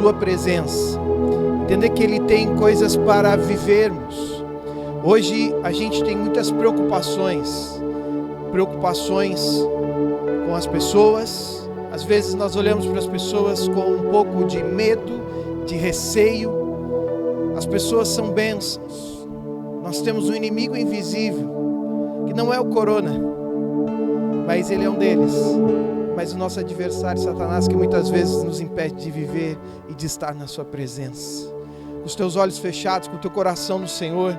sua presença, entender que Ele tem coisas para vivermos. Hoje a gente tem muitas preocupações com as pessoas. Às vezes nós olhamos para as pessoas com um pouco de medo, de receio. As pessoas são bênçãos. Nós temos um inimigo invisível, que não é o corona, mas ele é um deles. Mas o nosso adversário, Satanás, que muitas vezes nos impede de viver e de estar na sua presença. Com os teus olhos fechados, com o teu coração no Senhor,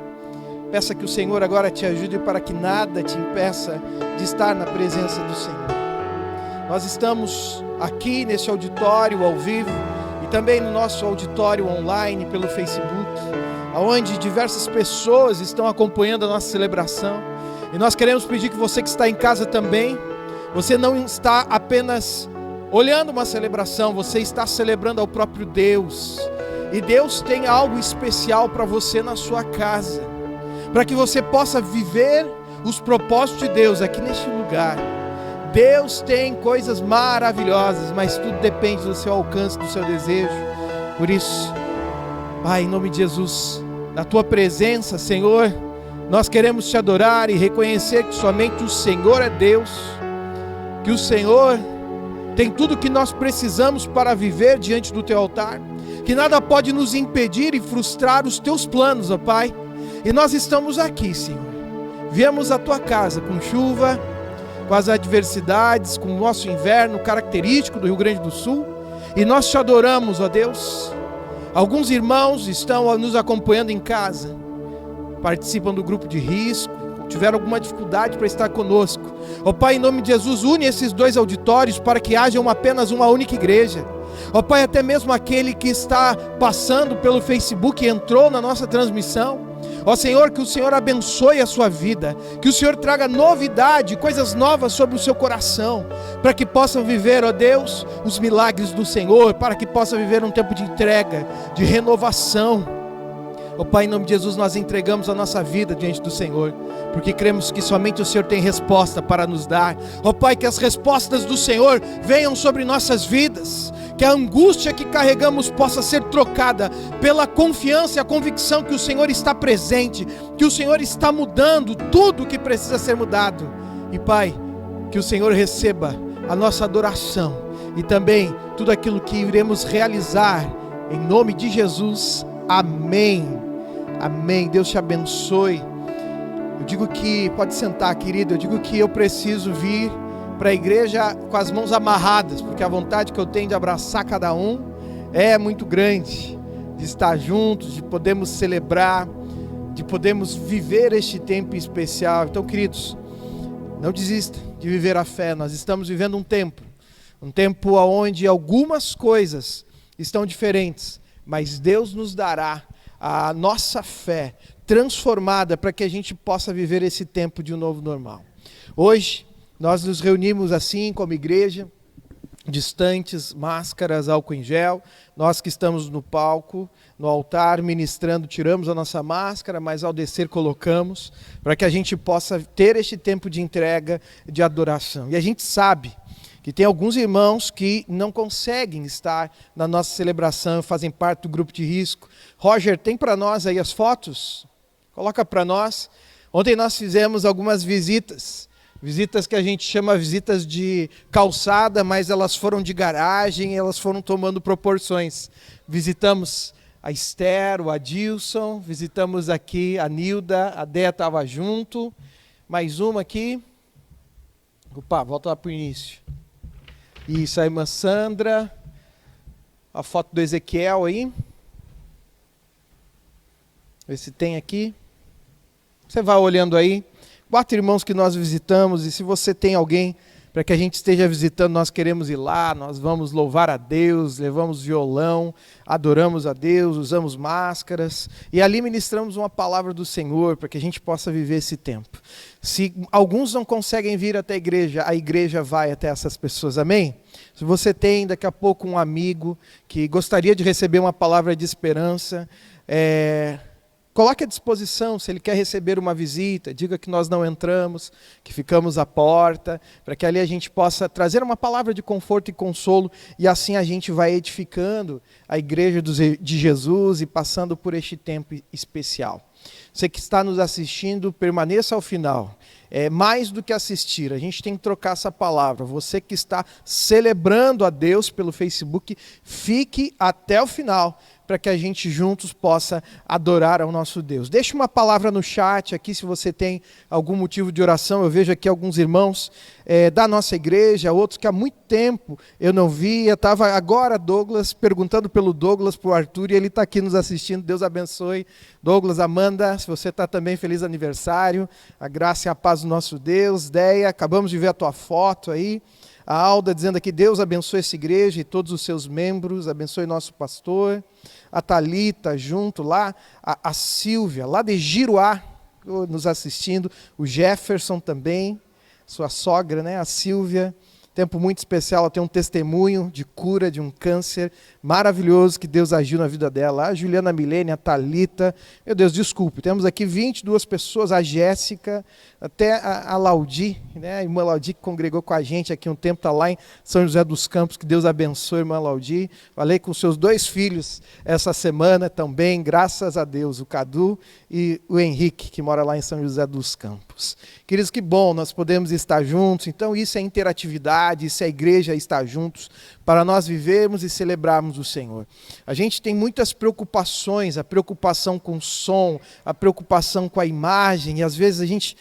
peça que o Senhor agora te ajude para que nada te impeça de estar na presença do Senhor. Nós estamos aqui nesse auditório ao vivo e também no nosso auditório online pelo Facebook, onde diversas pessoas estão acompanhando a nossa celebração. E nós queremos pedir que você que está em casa também, você não está apenas olhando uma celebração, você está celebrando ao próprio Deus. E Deus tem algo especial para você na sua casa, para que você possa viver os propósitos de Deus aqui neste lugar. Deus tem coisas maravilhosas, mas tudo depende do seu alcance, do seu desejo. Por isso, Pai, em nome de Jesus, na Tua presença, Senhor, nós queremos Te adorar e reconhecer que somente o Senhor é Deus, que o Senhor tem tudo o que nós precisamos para viver diante do Teu altar, que nada pode nos impedir e frustrar os Teus planos, ó Pai. E nós estamos aqui, Senhor. Viemos à Tua casa com chuva, com as adversidades, com o nosso inverno característico do Rio Grande do Sul, e nós Te adoramos, ó Deus. Alguns irmãos estão nos acompanhando em casa, participam do grupo de risco, tiveram alguma dificuldade para estar conosco. Ó Pai, em nome de Jesus, une esses dois auditórios para que haja apenas uma única igreja. Ó Pai, até mesmo aquele que está passando pelo Facebook e entrou na nossa transmissão, ó Senhor, que o Senhor abençoe a sua vida, que o Senhor traga novidade, coisas novas sobre o seu coração, para que possam viver, ó Deus, os milagres do Senhor, para que possa viver um tempo de entrega, de renovação. Ó Pai, em nome de Jesus, nós entregamos a nossa vida diante do Senhor, porque cremos que somente o Senhor tem resposta para nos dar. Ó Pai, que as respostas do Senhor venham sobre nossas vidas, que a angústia que carregamos possa ser trocada pela confiança e a convicção que o Senhor está presente, que o Senhor está mudando tudo o que precisa ser mudado. E Pai, que o Senhor receba a nossa adoração e também tudo aquilo que iremos realizar, em nome de Jesus. Amém. Amém. Deus te abençoe. Eu digo que, pode sentar, querido, eu digo que eu preciso vir para a igreja com as mãos amarradas, porque a vontade que eu tenho de abraçar cada um é muito grande, de estar juntos, de podermos celebrar, de podermos viver este tempo especial. Então, queridos, não desista de viver a fé. Nós estamos vivendo um tempo onde algumas coisas estão diferentes, mas Deus nos dará a nossa fé transformada para que a gente possa viver esse tempo de um novo normal. Hoje nós nos reunimos assim como igreja, distantes, máscaras, álcool em gel. Nós que estamos no palco, no altar, ministrando, tiramos a nossa máscara, mas ao descer colocamos, para que a gente possa ter este tempo de entrega, de adoração. E a gente sabe que tem alguns irmãos que não conseguem estar na nossa celebração, fazem parte do grupo de risco. Roger, tem para nós aí as fotos? Coloca para nós. Ontem nós fizemos algumas visitas que a gente chama visitas de calçada, mas elas foram de garagem, elas foram tomando proporções. Visitamos a Esther, o Adilson, visitamos aqui a Nilda, a Déia estava junto, mais uma aqui. Opa, volta lá para o início. Isso, a irmã Sandra, a foto do Ezequiel aí. Vê se tem aqui. Você vai olhando aí. 4 irmãos que nós visitamos, e se você tem alguém para que a gente esteja visitando, nós queremos ir lá, nós vamos louvar a Deus, levamos violão, adoramos a Deus, usamos máscaras, e ali ministramos uma palavra do Senhor, para que a gente possa viver esse tempo. Se alguns não conseguem vir até a igreja vai até essas pessoas, amém? Se você tem daqui a pouco um amigo que gostaria de receber uma palavra de esperança, coloque à disposição, se ele quer receber uma visita, diga que nós não entramos, que ficamos à porta, para que ali a gente possa trazer uma palavra de conforto e consolo, e assim a gente vai edificando a igreja de Jesus e passando por este tempo especial. Você que está nos assistindo, permaneça ao final. É mais do que assistir, a gente tem que trocar essa palavra. Você que está celebrando a Deus pelo Facebook, fique até o final, para que a gente juntos possa adorar ao nosso Deus. Deixe uma palavra no chat aqui, se você tem algum motivo de oração. Eu vejo aqui alguns irmãos da nossa igreja, outros que há muito tempo eu não via. Estava agora Douglas, perguntando pelo Douglas, para o Arthur, e ele está aqui nos assistindo. Deus abençoe. Douglas, Amanda, se você está também, feliz aniversário. A graça e a paz do nosso Deus. Deia, acabamos de ver a tua foto aí. A Alda dizendo aqui, Deus abençoe essa igreja e todos os seus membros, abençoe nosso pastor. A Thalita junto lá, a Silvia, lá de Giruá, nos assistindo. O Jefferson também, sua sogra, né? A Silvia. Tempo muito especial, ela tem um testemunho de cura de um câncer maravilhoso que Deus agiu na vida dela. A Juliana Milene, a Thalita, meu Deus, desculpe, temos aqui 22 pessoas, a Jéssica, até a Laudi, né? A irmã Laudi que congregou com a gente aqui um tempo, está lá em São José dos Campos, que Deus abençoe, irmã Laudi. Falei com seus 2 filhos essa semana também, graças a Deus, o Cadu e o Henrique, que mora lá em São José dos Campos. Queridos, que bom, nós podemos estar juntos, então isso é interatividade, isso é a igreja estar juntos, para nós vivermos e celebrarmos o Senhor. A gente tem muitas preocupações, a preocupação com o som, a preocupação com a imagem, e às vezes a gente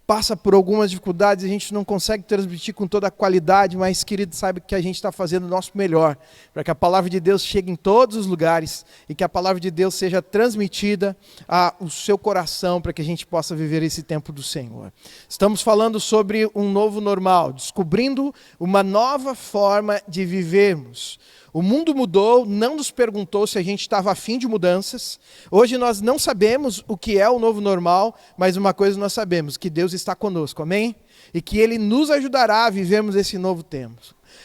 passa por algumas dificuldades, a gente não consegue transmitir com toda a qualidade, mas, querido, saiba que a gente está fazendo o nosso melhor, para que a palavra de Deus chegue em todos os lugares, e que a palavra de Deus seja transmitida ao seu coração, para que a gente possa viver esse tempo do Senhor. Estamos falando sobre um novo normal, descobrindo uma nova forma de vivermos. O mundo mudou, não nos perguntou se a gente estava afim de mudanças. Hoje nós não sabemos o que é o novo normal, mas uma coisa nós sabemos, que Deus está conosco, amém? E que Ele nos ajudará a vivermos esse novo tempo.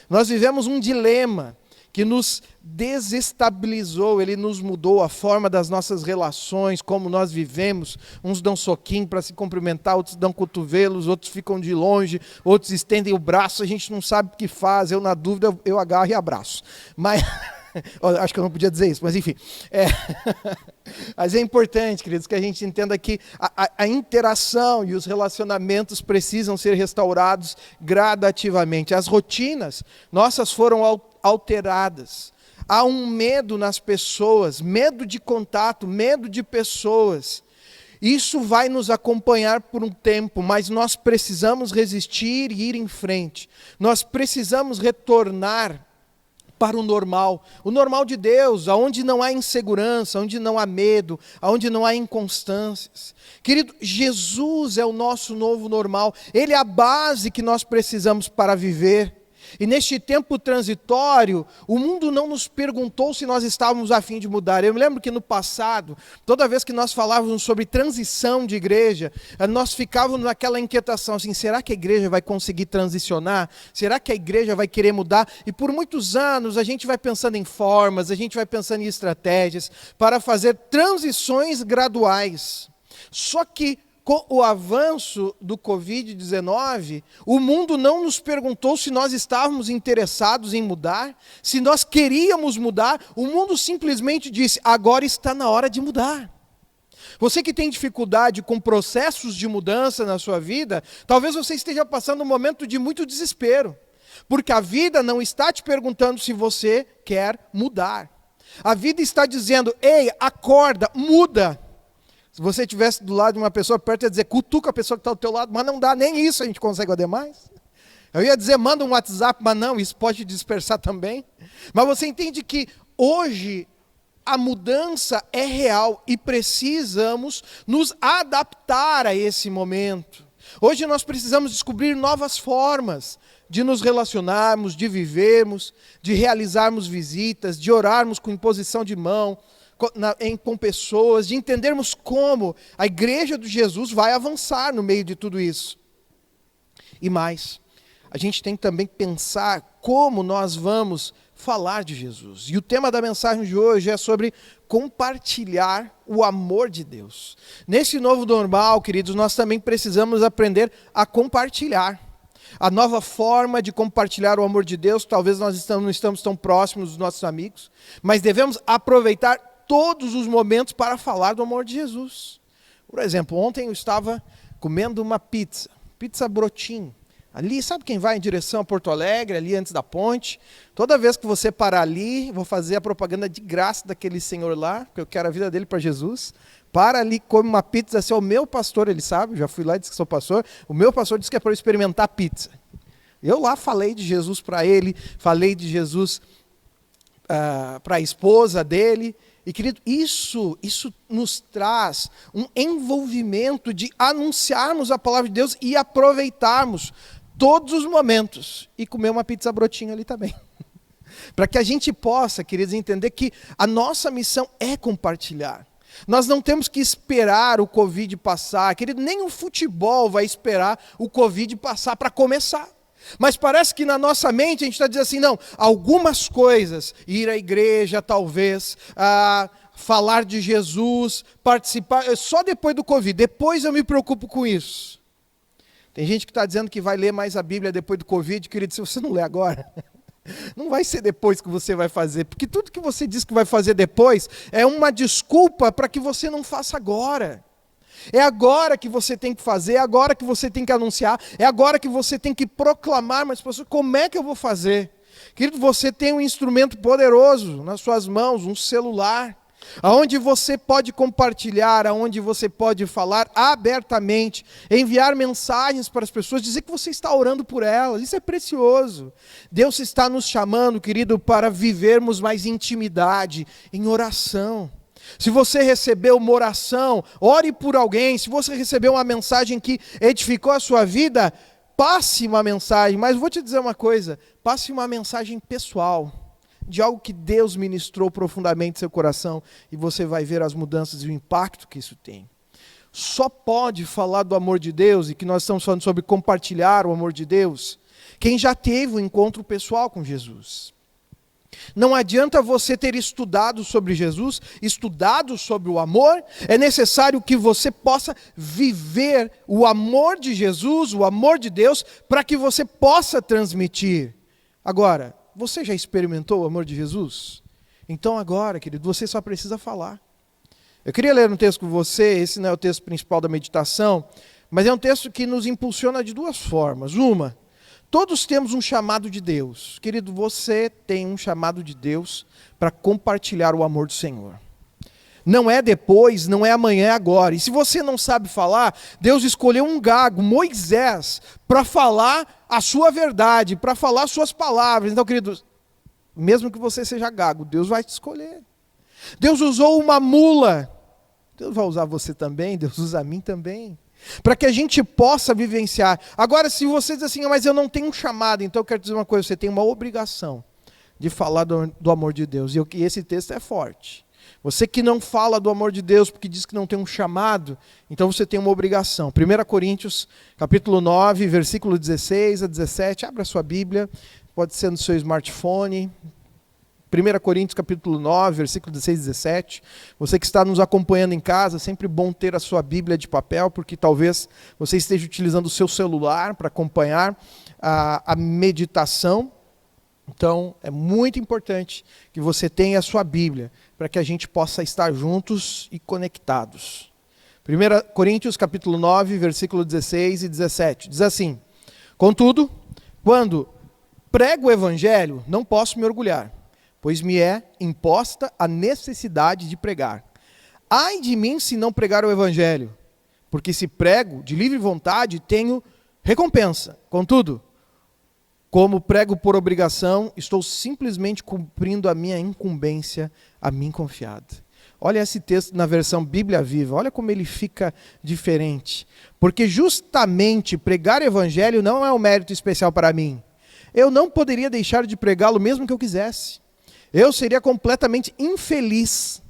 Nós vivemos um dilema que nos desestabilizou, ele nos mudou a forma das nossas relações, como nós vivemos. Uns dão soquinho para se cumprimentar, outros dão cotovelos, outros ficam de longe, outros estendem o braço, a gente não sabe o que faz. Eu, na dúvida, eu agarro e abraço. Mas acho que eu não podia dizer isso, mas enfim. Mas é importante, queridos, que a gente entenda que a interação e os relacionamentos precisam ser restaurados gradativamente. As rotinas nossas foram alteradas. Há um medo nas pessoas, medo de contato, medo de pessoas. Isso vai nos acompanhar por um tempo, mas nós precisamos resistir e ir em frente. Nós precisamos retornar para o normal de Deus, onde não há insegurança, onde não há medo, onde não há inconstâncias. Querido, Jesus é o nosso novo normal, Ele é a base que nós precisamos para viver. E neste tempo transitório, o mundo não nos perguntou se nós estávamos a fim de mudar. Eu me lembro que no passado, toda vez que nós falávamos sobre transição de igreja, nós ficávamos naquela inquietação, assim, será que a igreja vai conseguir transicionar? Será que a igreja vai querer mudar? E por muitos anos a gente vai pensando em formas, a gente vai pensando em estratégias para fazer transições graduais. Só que com o avanço do Covid-19, o mundo não nos perguntou se nós estávamos interessados em mudar, se nós queríamos mudar, o mundo simplesmente disse, agora está na hora de mudar. Você que tem dificuldade com processos de mudança na sua vida, talvez você esteja passando um momento de muito desespero, porque a vida não está te perguntando se você quer mudar. A vida está dizendo, ei, acorda, muda. Se você estivesse do lado de uma pessoa perto, ia dizer, cutuca a pessoa que está ao teu lado, mas não dá, nem isso a gente consegue fazer mais. Eu ia dizer, manda um WhatsApp, mas não, isso pode te dispersar também. Mas você entende que hoje a mudança é real e precisamos nos adaptar a esse momento. Hoje nós precisamos descobrir novas formas de nos relacionarmos, de vivermos, de realizarmos visitas, de orarmos com imposição de mão, com pessoas, de entendermos como a igreja de Jesus vai avançar no meio de tudo isso. E mais, a gente tem que também pensar como nós vamos falar de Jesus. E o tema da mensagem de hoje é sobre compartilhar o amor de Deus. Nesse novo normal, queridos, nós também precisamos aprender a compartilhar. A nova forma de compartilhar o amor de Deus, talvez nós não estamos tão próximos dos nossos amigos, mas devemos aproveitar todos os momentos para falar do amor de Jesus. Por exemplo, ontem eu estava comendo uma pizza brotinho. Ali, sabe quem vai em direção a Porto Alegre, ali antes da ponte? Toda vez que você parar ali, vou fazer a propaganda de graça daquele senhor lá, porque eu quero a vida dele para Jesus. Para ali, come uma pizza, esse é o meu pastor, ele sabe, já fui lá e disse que sou pastor. O meu pastor disse que é para eu experimentar pizza. Eu lá falei de Jesus para ele, falei de Jesus para a esposa dele. E, querido, isso nos traz um envolvimento de anunciarmos a palavra de Deus e aproveitarmos todos os momentos e comer uma pizza brotinho ali também. Para que a gente possa, queridos, entender que a nossa missão é compartilhar. Nós não temos que esperar o Covid passar. Querido, nem o futebol vai esperar o Covid passar para começar. Mas parece que na nossa mente a gente está dizendo assim, não, algumas coisas, ir à igreja talvez, falar de Jesus, participar, só depois do Covid, depois eu me preocupo com isso. Tem gente que está dizendo que vai ler mais a Bíblia depois do Covid, querido, se você não ler agora, não vai ser depois que você vai fazer, porque tudo que você diz que vai fazer depois é uma desculpa para que você não faça agora. É agora que você tem que fazer, é agora que você tem que anunciar, é agora que você tem que proclamar, mas pastor, como é que eu vou fazer? Querido, você tem um instrumento poderoso nas suas mãos, um celular, aonde você pode compartilhar, aonde você pode falar abertamente, enviar mensagens para as pessoas, dizer que você está orando por elas, isso é precioso. Deus está nos chamando, querido, para vivermos mais intimidade em oração. Se você recebeu uma oração, ore por alguém. Se você recebeu uma mensagem que edificou a sua vida, passe uma mensagem. Mas vou te dizer uma coisa, passe uma mensagem pessoal, de algo que Deus ministrou profundamente em seu coração, e você vai ver as mudanças e o impacto que isso tem. Só pode falar do amor de Deus, e que nós estamos falando sobre compartilhar o amor de Deus, quem já teve um encontro pessoal com Jesus. Não adianta você ter estudado sobre Jesus, estudado sobre o amor, é necessário que você possa viver o amor de Jesus, o amor de Deus, para que você possa transmitir. Agora, você já experimentou o amor de Jesus? Então agora, querido, você só precisa falar. Eu queria ler um texto com você, esse não é o texto principal da meditação, mas é um texto que nos impulsiona de duas formas. Uma, todos temos um chamado de Deus. Querido, você tem um chamado de Deus para compartilhar o amor do Senhor. Não é depois, não é amanhã, é agora. E se você não sabe falar, Deus escolheu um gago, Moisés, para falar a sua verdade, para falar as suas palavras. Então, querido, mesmo que você seja gago, Deus vai te escolher. Deus usou uma mula. Deus vai usar você também, Deus usa a mim também. Para que a gente possa vivenciar. Agora, se você diz assim, mas eu não tenho um chamado, então eu quero dizer uma coisa, você tem uma obrigação de falar do amor de Deus. E esse texto é forte. Você que não fala do amor de Deus porque diz que não tem um chamado, então você tem uma obrigação. 1 Coríntios, capítulo 9, versículo 16 a 17, abra sua Bíblia, pode ser no seu smartphone. 1 Coríntios, capítulo 9, versículo 16 e 17. Você que está nos acompanhando em casa, sempre bom ter a sua Bíblia de papel, porque talvez você esteja utilizando o seu celular para acompanhar a meditação. Então, é muito importante que você tenha a sua Bíblia, para que a gente possa estar juntos e conectados. 1 Coríntios, capítulo 9, versículo 16 e 17. Diz assim: contudo, quando prego o Evangelho, não posso me orgulhar, pois me é imposta a necessidade de pregar. Ai de mim se não pregar o Evangelho, porque se prego de livre vontade, tenho recompensa. Contudo, como prego por obrigação, estou simplesmente cumprindo a minha incumbência a mim confiada. Olha esse texto na versão Bíblia Viva, olha como ele fica diferente. Porque justamente pregar o Evangelho não é um mérito especial para mim. Eu não poderia deixar de pregá-lo mesmo que eu quisesse. Eu seria completamente infeliz.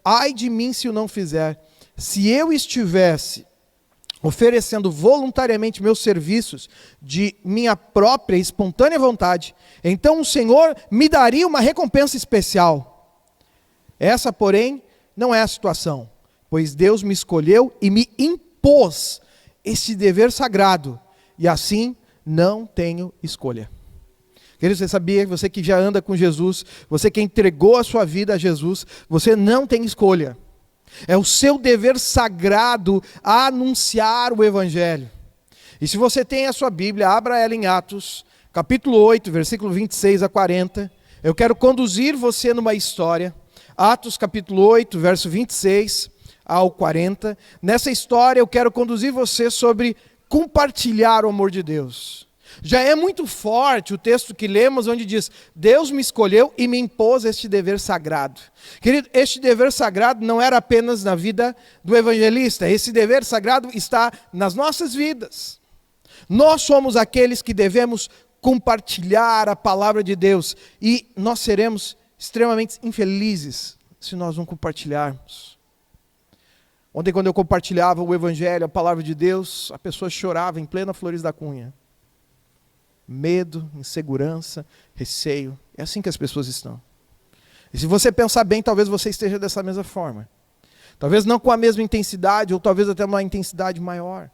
Ai de mim se o não fizer. Se eu estivesse oferecendo voluntariamente meus serviços de minha própria e espontânea vontade, então o Senhor me daria uma recompensa especial. Essa, porém, não é a situação, pois Deus me escolheu e me impôs esse dever sagrado, e assim não tenho escolha. Querido, você sabia, você que já anda com Jesus, você que entregou a sua vida a Jesus, você não tem escolha. É o seu dever sagrado anunciar o Evangelho. E se você tem a sua Bíblia, abra ela em Atos, capítulo 8, versículo 26 a 40. Eu quero conduzir você numa história. Atos capítulo 8, verso 26 ao 40. Nessa história eu quero conduzir você sobre compartilhar o amor de Deus. Já é muito forte o texto que lemos, onde diz: Deus me escolheu e me impôs este dever sagrado. Querido, este dever sagrado não era apenas na vida do evangelista, esse dever sagrado está nas nossas vidas. Nós somos aqueles que devemos compartilhar a palavra de Deus, e nós seremos extremamente infelizes se nós não compartilharmos. Ontem, quando eu compartilhava o evangelho, a palavra de Deus, a pessoa chorava em plena Flores da Cunha. Medo, insegurança, receio. É assim que as pessoas estão. E se você pensar bem, talvez você esteja dessa mesma forma. Talvez não com a mesma intensidade, ou talvez até uma intensidade maior.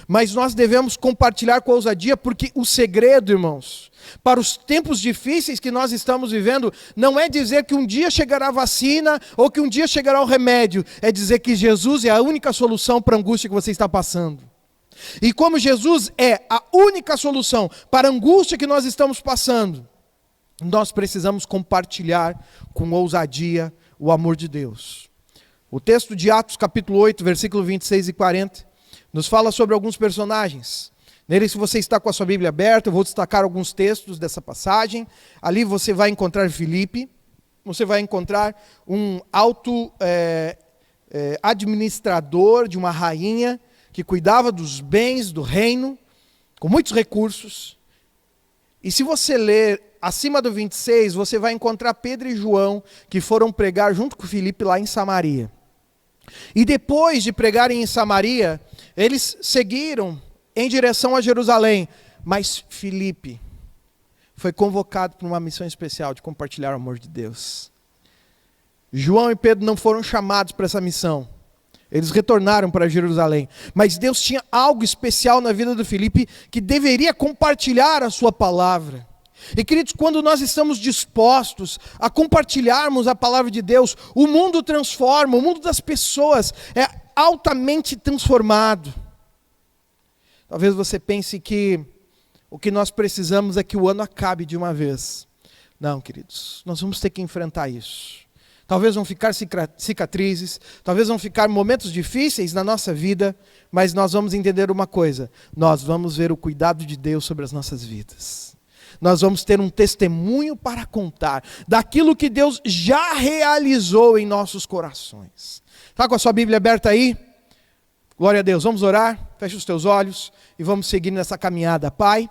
Mas nós devemos compartilhar com ousadia, porque o segredo, irmãos, para os tempos difíceis que nós estamos vivendo, não é dizer que um dia chegará a vacina, ou que um dia chegará o remédio. É dizer que Jesus é a única solução para a angústia que você está passando. E como Jesus é a única solução para a angústia que nós estamos passando, nós precisamos compartilhar com ousadia o amor de Deus. O texto de Atos capítulo 8, versículo 26 e 40, nos fala sobre alguns personagens. Nele, se você está com a sua Bíblia aberta, eu vou destacar alguns textos dessa passagem. Ali você vai encontrar Filipe, você vai encontrar um alto administrador de uma rainha, que cuidava dos bens do reino, com muitos recursos. E se você ler acima do 26, você vai encontrar Pedro e João, que foram pregar junto com Filipe lá em Samaria. E depois de pregarem em Samaria, eles seguiram em direção a Jerusalém. Mas Filipe foi convocado para uma missão especial de compartilhar o amor de Deus. João e Pedro não foram chamados para essa missão. Eles retornaram para Jerusalém. Mas Deus tinha algo especial na vida do Filipe, que deveria compartilhar a sua palavra. E queridos, quando nós estamos dispostos a compartilharmos a palavra de Deus, o mundo transforma, o mundo das pessoas é altamente transformado. Talvez você pense que o que nós precisamos é que o ano acabe de uma vez. Não, queridos, nós vamos ter que enfrentar isso. Talvez vão ficar cicatrizes, talvez vão ficar momentos difíceis na nossa vida, mas nós vamos entender uma coisa: nós vamos ver o cuidado de Deus sobre as nossas vidas. Nós vamos ter um testemunho para contar daquilo que Deus já realizou em nossos corações. Está com a sua Bíblia aberta aí? Glória a Deus, vamos orar, fecha os teus olhos e vamos seguir nessa caminhada. Pai,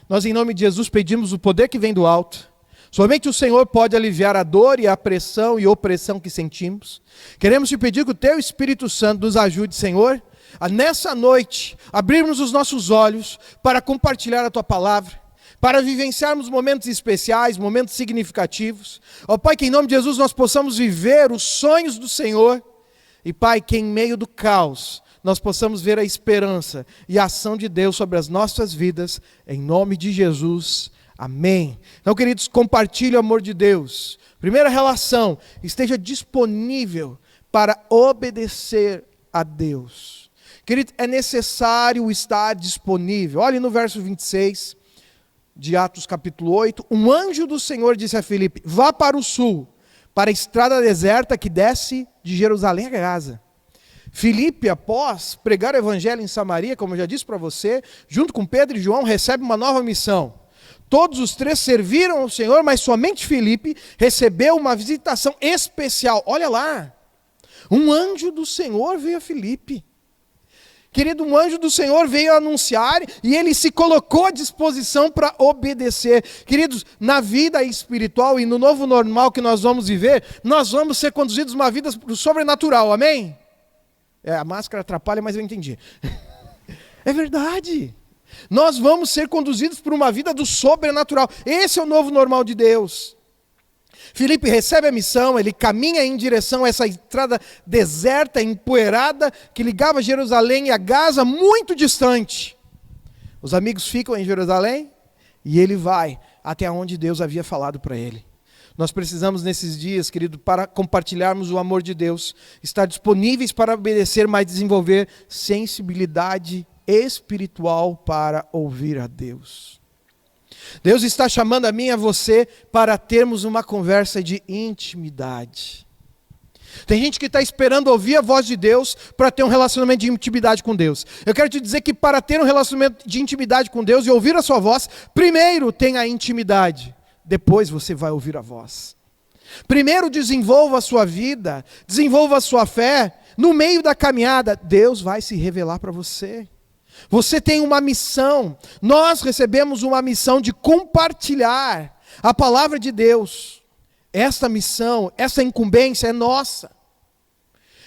nós em nome de Jesus pedimos o poder que vem do alto. Somente o Senhor pode aliviar a dor e a pressão e opressão que sentimos. Queremos te pedir que o teu Espírito Santo nos ajude, Senhor, a nessa noite abrirmos os nossos olhos para compartilhar a tua palavra, para vivenciarmos momentos especiais, momentos significativos. Ó Pai, que em nome de Jesus nós possamos viver os sonhos do Senhor. E Pai, que em meio do caos nós possamos ver a esperança e a ação de Deus sobre as nossas vidas, em nome de Jesus. Amém. Então, queridos, compartilhe o amor de Deus. Primeira relação, esteja disponível para obedecer a Deus. Querido, é necessário estar disponível. Olhe no verso 26 de Atos capítulo 8. Um anjo do Senhor disse a Filipe: vá para o sul, para a estrada deserta que desce de Jerusalém a Gaza. Filipe, após pregar o evangelho em Samaria, como eu já disse para você, junto com Pedro e João, recebe uma nova missão. Todos os três serviram ao Senhor, mas somente Filipe recebeu uma visitação especial. Olha lá, um anjo do Senhor veio a Filipe. Querido, um anjo do Senhor veio anunciar e ele se colocou à disposição para obedecer. Queridos, na vida espiritual e no novo normal que nós vamos viver, nós vamos ser conduzidos uma vida sobrenatural, amém? A máscara atrapalha, mas eu entendi. É verdade. Nós vamos ser conduzidos por uma vida do sobrenatural. Esse é o novo normal de Deus. Filipe recebe a missão, ele caminha em direção a essa estrada deserta, empoeirada, que ligava Jerusalém a Gaza, muito distante. Os amigos ficam em Jerusalém e ele vai até onde Deus havia falado para ele. Nós precisamos nesses dias, querido, para compartilharmos o amor de Deus, estar disponíveis para obedecer, mas desenvolver sensibilidade espiritual para ouvir a Deus. Deus está chamando a mim e a você para termos uma conversa de intimidade. Tem gente que está esperando ouvir a voz de Deus para ter um relacionamento de intimidade com Deus. Eu quero te dizer que para ter um relacionamento de intimidade com Deus e ouvir a sua voz, primeiro tenha a intimidade, depois você vai ouvir a voz. Primeiro desenvolva a sua vida, desenvolva a sua fé, no meio da caminhada, Deus vai se revelar para você. Você tem uma missão, nós recebemos uma missão de compartilhar a palavra de Deus. Esta missão, essa incumbência é nossa.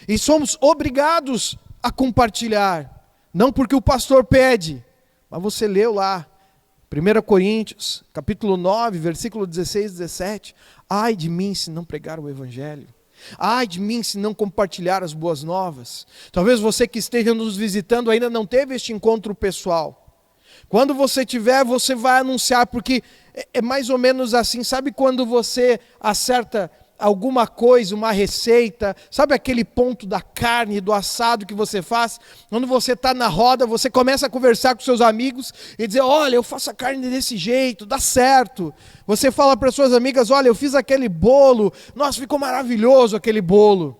E somos obrigados a compartilhar. Não porque o pastor pede, mas você leu lá, 1 Coríntios, capítulo 9, versículo 16 e 17. Ai de mim se não pregar o evangelho. Ai de mim se não compartilhar as boas novas. Talvez você que esteja nos visitando ainda não teve este encontro pessoal. Quando você tiver, você vai anunciar, porque é mais ou menos assim. Sabe quando você acerta alguma coisa, uma receita, sabe aquele ponto da carne, do assado que você faz? Quando você está na roda, você começa a conversar com seus amigos e dizer, olha, eu faço a carne desse jeito, dá certo. Você fala para suas amigas, olha, eu fiz aquele bolo, nossa, ficou maravilhoso aquele bolo.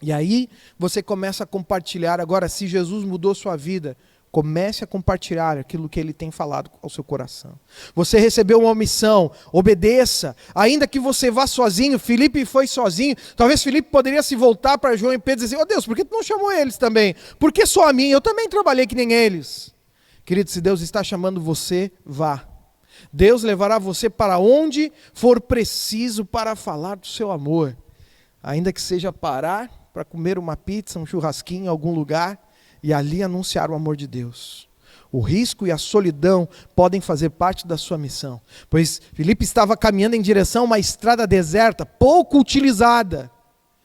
E aí você começa a compartilhar. Agora, se Jesus mudou sua vida, comece a compartilhar aquilo que Ele tem falado ao seu coração. Você recebeu uma missão, obedeça. Ainda que você vá sozinho, Filipe foi sozinho. Talvez Filipe poderia se voltar para João e Pedro e dizer, Deus, por que tu não chamou eles também? Por que só a mim? Eu também trabalhei que nem eles. Querido, se Deus está chamando você, vá. Deus levará você para onde for preciso para falar do seu amor. Ainda que seja parar para comer uma pizza, um churrasquinho em algum lugar, e ali anunciar o amor de Deus. O risco e a solidão podem fazer parte da sua missão. Pois Filipe estava caminhando em direção a uma estrada deserta, pouco utilizada.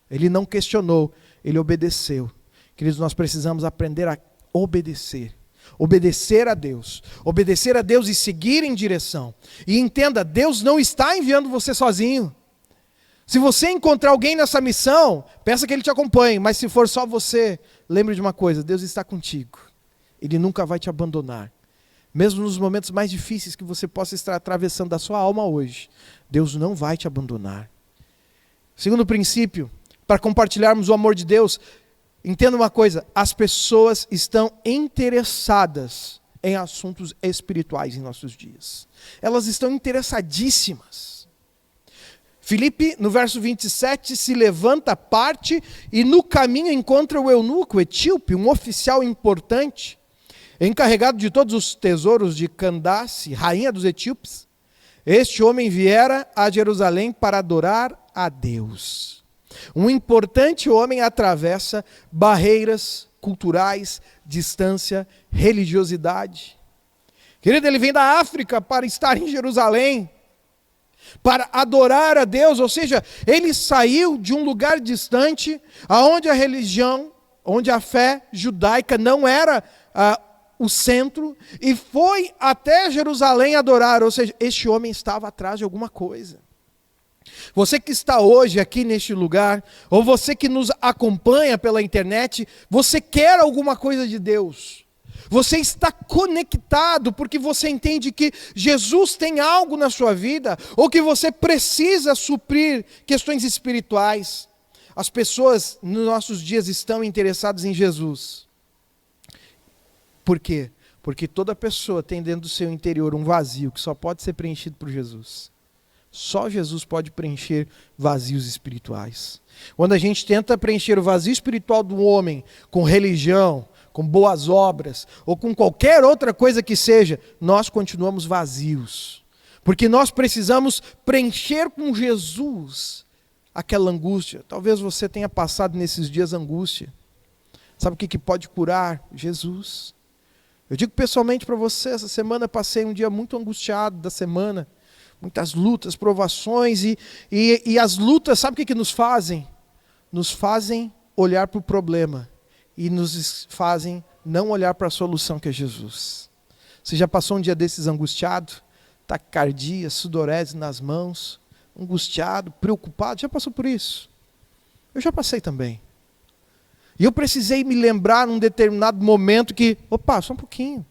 Ele não questionou, ele obedeceu. Queridos, nós precisamos aprender a obedecer. Obedecer a Deus. Obedecer a Deus e seguir em direção. E entenda, Deus não está enviando você sozinho. Se você encontrar alguém nessa missão, peça que ele te acompanhe. Mas se for só você, lembre de uma coisa, Deus está contigo. Ele nunca vai te abandonar. Mesmo nos momentos mais difíceis que você possa estar atravessando da sua alma hoje, Deus não vai te abandonar. Segundo princípio, para compartilharmos o amor de Deus, entenda uma coisa, as pessoas estão interessadas em assuntos espirituais em nossos dias. Elas estão interessadíssimas. Filipe, no verso 27, se levanta, parte e no caminho encontra o eunuco, o etíope, um oficial importante, encarregado de todos os tesouros de Candace, rainha dos etíopes. Este homem viera a Jerusalém para adorar a Deus. Um importante homem atravessa barreiras culturais, distância, religiosidade. Querido, ele vem da África para estar em Jerusalém, para adorar a Deus, ou seja, ele saiu de um lugar distante, onde a religião, onde a fé judaica não era o centro, e foi até Jerusalém adorar, ou seja, este homem estava atrás de alguma coisa. Você que está hoje aqui neste lugar, ou você que nos acompanha pela internet, você quer alguma coisa de Deus. Você está conectado porque você entende que Jesus tem algo na sua vida, ou que você precisa suprir questões espirituais. As pessoas nos nossos dias estão interessadas em Jesus. Por quê? Porque toda pessoa tem dentro do seu interior um vazio que só pode ser preenchido por Jesus. Só Jesus pode preencher vazios espirituais. Quando a gente tenta preencher o vazio espiritual do homem com religião, com boas obras, ou com qualquer outra coisa que seja, nós continuamos vazios. Porque nós precisamos preencher com Jesus aquela angústia. Talvez você tenha passado nesses dias angústia. Sabe o que pode curar? Jesus. Eu digo pessoalmente para você, essa semana passei um dia muito angustiado da semana, muitas lutas, provações, e as lutas, sabe o que nos fazem? Nos fazem olhar para o problema e nos fazem não olhar para a solução que é Jesus. Você já passou um dia desses angustiado? Taquicardia, sudorese nas mãos, angustiado, preocupado? Já passou por isso? Eu já passei também. E eu precisei me lembrar num determinado momento que, opa, só um pouquinho.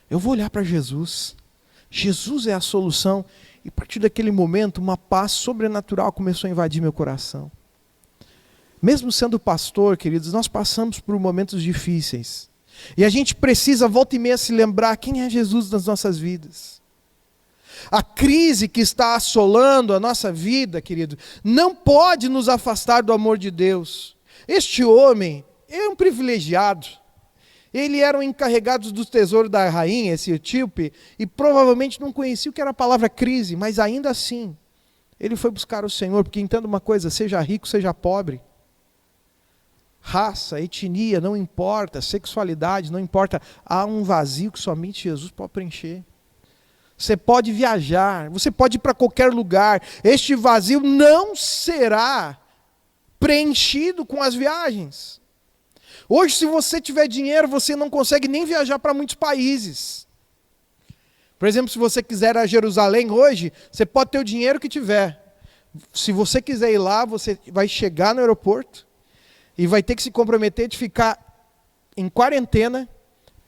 Eu vou olhar para Jesus. Jesus é a solução. E a partir daquele momento, uma paz sobrenatural começou a invadir meu coração. Mesmo sendo pastor, queridos, nós passamos por momentos difíceis. E a gente precisa, volta e meia, se lembrar quem é Jesus nas nossas vidas. A crise que está assolando a nossa vida, querido, não pode nos afastar do amor de Deus. Este homem é um privilegiado. Ele era um encarregado dos tesouros da rainha, esse etíope, e provavelmente não conhecia o que era a palavra crise, mas ainda assim, ele foi buscar o Senhor, porque entenda uma coisa, seja rico, seja pobre, raça, etnia, não importa, sexualidade, não importa, há um vazio que somente Jesus pode preencher. Você pode viajar, você pode ir para qualquer lugar, este vazio não será preenchido com as viagens. Hoje, se você tiver dinheiro, você não consegue nem viajar para muitos países. Por exemplo, se você quiser ir a Jerusalém hoje, você pode ter o dinheiro que tiver. Se você quiser ir lá, você vai chegar no aeroporto e vai ter que se comprometer de ficar em quarentena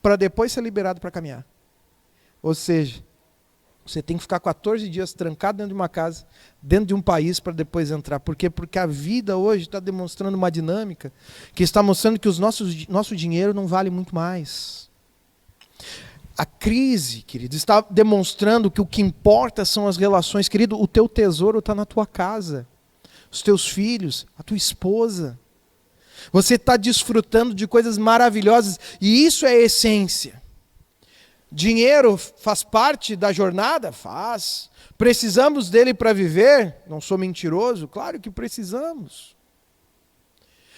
para depois ser liberado para caminhar. Ou seja, você tem que ficar 14 dias trancado dentro de uma casa, dentro de um país, para depois entrar. Por quê? Porque a vida hoje está demonstrando uma dinâmica que está mostrando que nosso dinheiro não vale muito mais. A crise, querido, está demonstrando que o que importa são as relações. Querido, o teu tesouro está na tua casa. Os teus filhos, a tua esposa. Você está desfrutando de coisas maravilhosas e isso é a essência. Dinheiro faz parte da jornada? Faz. Precisamos dele para viver? Não sou mentiroso? Claro que precisamos.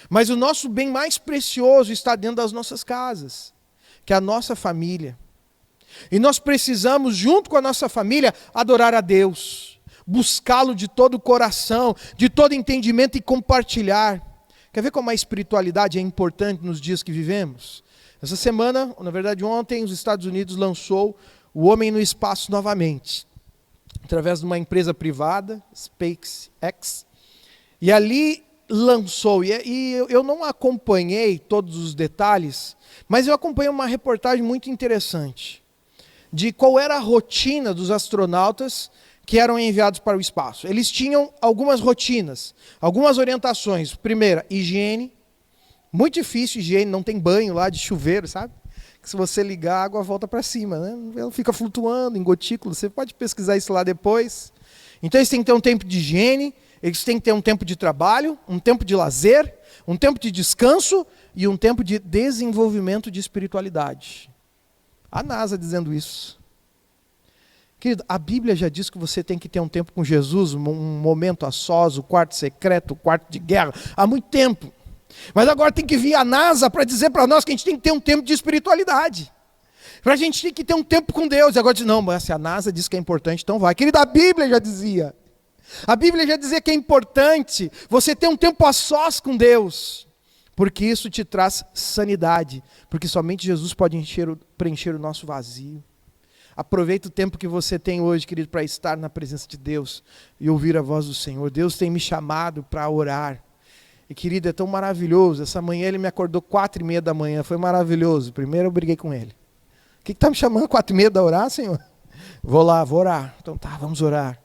Mas o nosso bem mais precioso está dentro das nossas casas, que é a nossa família. E nós precisamos, junto com a nossa família, adorar a Deus, buscá-lo de todo o coração, de todo entendimento e compartilhar. Quer ver como a espiritualidade é importante nos dias que vivemos? Essa semana, na verdade ontem, os Estados Unidos lançou o Homem no Espaço novamente, através de uma empresa privada, SpaceX, e ali lançou, e eu não acompanhei todos os detalhes, mas eu acompanhei uma reportagem muito interessante, de qual era a rotina dos astronautas que eram enviados para o espaço. Eles tinham algumas rotinas, algumas orientações. Primeira, higiene. Muito difícil higiene, não tem banho lá de chuveiro, sabe? Que se você ligar, a água volta para cima, né? Ela fica flutuando em gotículas, você pode pesquisar isso lá depois. Então eles têm que ter um tempo de higiene, eles têm que ter um tempo de trabalho, um tempo de lazer, um tempo de descanso e um tempo de desenvolvimento de espiritualidade. A NASA dizendo isso. Querido, a Bíblia já diz que você tem que ter um tempo com Jesus, um momento a sós, o quarto secreto, o quarto de guerra, há muito tempo. Mas agora tem que vir a NASA para dizer para nós que a gente tem que ter um tempo de espiritualidade. Para a gente tem que ter um tempo com Deus. E agora diz, não, mas se a NASA diz que é importante, então vai. Querido, a Bíblia já dizia. A Bíblia já dizia que é importante você ter um tempo a sós com Deus. Porque isso te traz sanidade. Porque somente Jesus pode preencher o nosso vazio. Aproveita o tempo que você tem hoje, querido, para estar na presença de Deus e ouvir a voz do Senhor. Deus tem me chamado para orar. E querido, é tão maravilhoso. Essa manhã ele me acordou 4:30 da manhã. Foi maravilhoso. Primeiro eu briguei com ele. O que está me chamando 4:30 da orar, Senhor? Vou lá, vou orar. Então tá, vamos orar.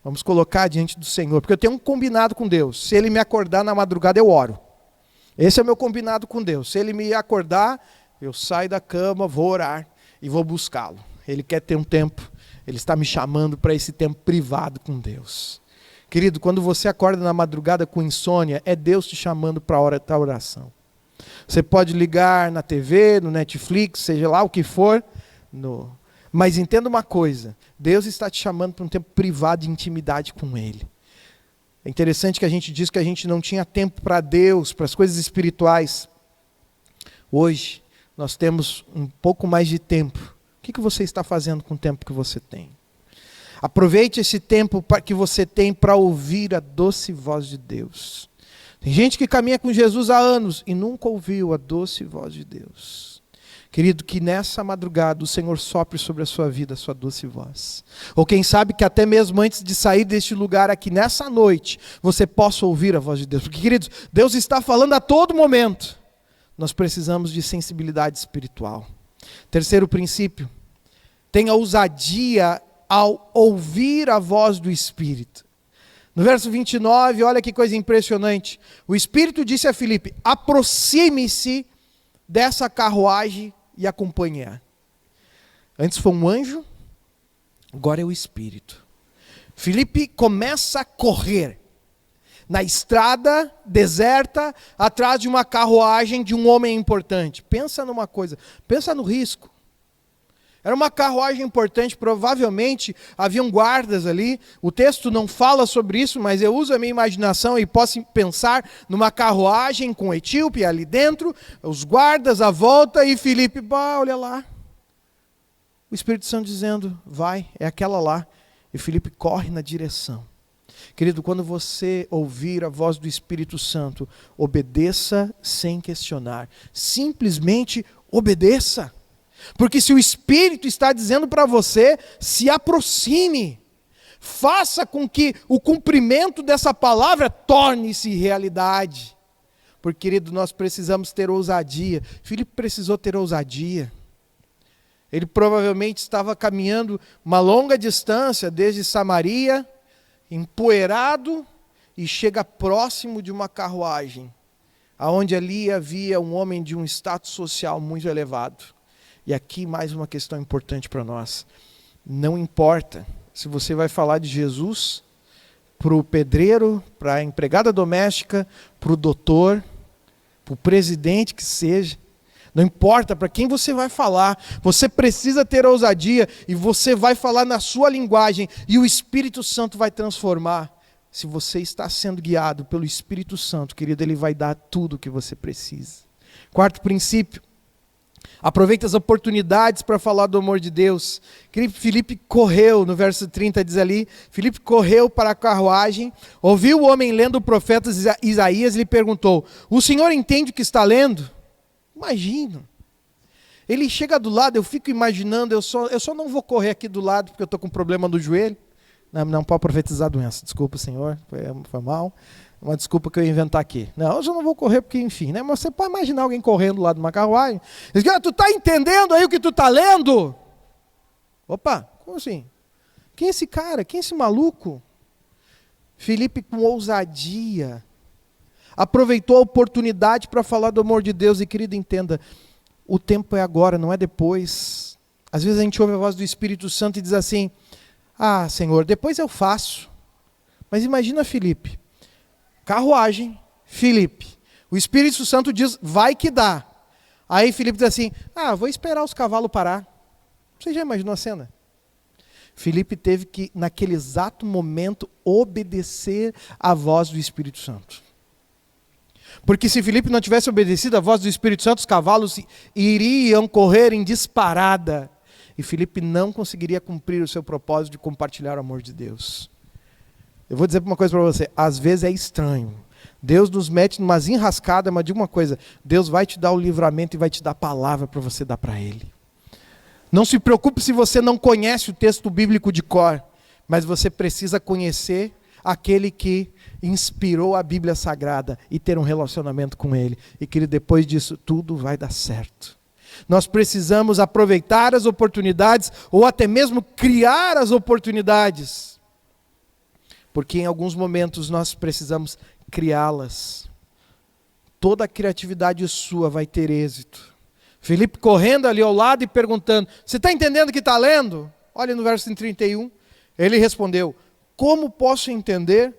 Vamos colocar diante do Senhor. Porque eu tenho um combinado com Deus. Se ele me acordar na madrugada, eu oro. Esse é o meu combinado com Deus. Se ele me acordar, eu saio da cama, vou orar e vou buscá-lo. Ele quer ter um tempo. Ele está me chamando para esse tempo privado com Deus. Querido, quando você acorda na madrugada com insônia, é Deus te chamando para a hora da oração. Você pode ligar na TV, no Netflix, seja lá o que for, mas entenda uma coisa, Deus está te chamando para um tempo privado de intimidade com Ele. É interessante que a gente diz que a gente não tinha tempo para Deus, para as coisas espirituais. Hoje, nós temos um pouco mais de tempo. O que você está fazendo com o tempo que você tem? Aproveite esse tempo que você tem para ouvir a doce voz de Deus. Tem gente que caminha com Jesus há anos e nunca ouviu a doce voz de Deus. Querido, que nessa madrugada o Senhor sopre sobre a sua vida a sua doce voz. Ou quem sabe que até mesmo antes de sair deste lugar aqui, nessa noite, você possa ouvir a voz de Deus. Porque, queridos, Deus está falando a todo momento. Nós precisamos de sensibilidade espiritual. Terceiro princípio, tenha ousadia ao ouvir a voz do Espírito. No verso 29, olha que coisa impressionante. O Espírito disse a Filipe: aproxime-se dessa carruagem e acompanhe-a. Antes foi um anjo, agora é o Espírito. Filipe começa a correr na estrada deserta, atrás de uma carruagem de um homem importante. Pensa numa coisa, pensa no risco. Era uma carruagem importante, provavelmente haviam guardas ali. O texto não fala sobre isso, mas eu uso a minha imaginação e posso pensar numa carruagem com etíope ali dentro, os guardas à volta e Filipe, olha lá. O Espírito Santo dizendo, vai, é aquela lá. E Filipe corre na direção. Querido, quando você ouvir a voz do Espírito Santo, obedeça sem questionar. Simplesmente obedeça. Porque se o Espírito está dizendo para você, se aproxime. Faça com que o cumprimento dessa palavra torne-se realidade. Porque, querido, nós precisamos ter ousadia. Filipe precisou ter ousadia. Ele provavelmente estava caminhando uma longa distância, desde Samaria, empoeirado, e chega próximo de uma carruagem, aonde ali havia um homem de um status social muito elevado. E aqui mais uma questão importante para nós. Não importa se você vai falar de Jesus para o pedreiro, para a empregada doméstica, para o doutor, para o presidente que seja. Não importa para quem você vai falar, você precisa ter ousadia e você vai falar na sua linguagem e o Espírito Santo vai transformar. Se você está sendo guiado pelo Espírito Santo, querido, ele vai dar tudo o que você precisa. Quarto princípio, aproveita as oportunidades para falar do amor de Deus. Filipe correu, no verso 30 diz ali, Filipe correu para a carruagem, ouviu o homem lendo o profeta Isaías e lhe perguntou, o senhor entende o que está lendo? Imagina. Ele chega do lado, eu fico imaginando, eu só não vou correr aqui do lado porque eu estou com problema no joelho. Não pode profetizar doença, desculpa senhor, foi mal. Uma desculpa que eu ia inventar aqui. Não, eu já não vou correr porque, enfim, né? Mas você pode imaginar alguém correndo lá de uma carruagem. Diz, tu está entendendo aí o que tu está lendo? Opa, como assim? Quem é esse cara? Quem é esse maluco? Filipe, com ousadia, aproveitou a oportunidade para falar do amor de Deus. E, querido, entenda, o tempo é agora, não é depois. Às vezes a gente ouve a voz do Espírito Santo e diz assim, Senhor, depois eu faço. Mas imagina Filipe. Carruagem, Filipe. O Espírito Santo diz, vai que dá. Aí Filipe diz assim, vou esperar os cavalos parar. Você já imaginou a cena? Filipe teve que, naquele exato momento, obedecer à voz do Espírito Santo. Porque se Filipe não tivesse obedecido à voz do Espírito Santo, os cavalos iriam correr em disparada. E Filipe não conseguiria cumprir o seu propósito de compartilhar o amor de Deus. Eu vou dizer uma coisa para você, às vezes é estranho. Deus nos mete numas enrascadas, mas diga uma coisa, Deus vai te dar o livramento e vai te dar a palavra para você dar para Ele. Não se preocupe se você não conhece o texto bíblico de cor, mas você precisa conhecer aquele que inspirou a Bíblia Sagrada e ter um relacionamento com Ele. E que depois disso tudo vai dar certo. Nós precisamos aproveitar as oportunidades ou até mesmo criar as oportunidades. Porque em alguns momentos nós precisamos criá-las. Toda a criatividade sua vai ter êxito. Filipe correndo ali ao lado e perguntando, você está entendendo o que está lendo? Olha no verso 31, ele respondeu, como posso entender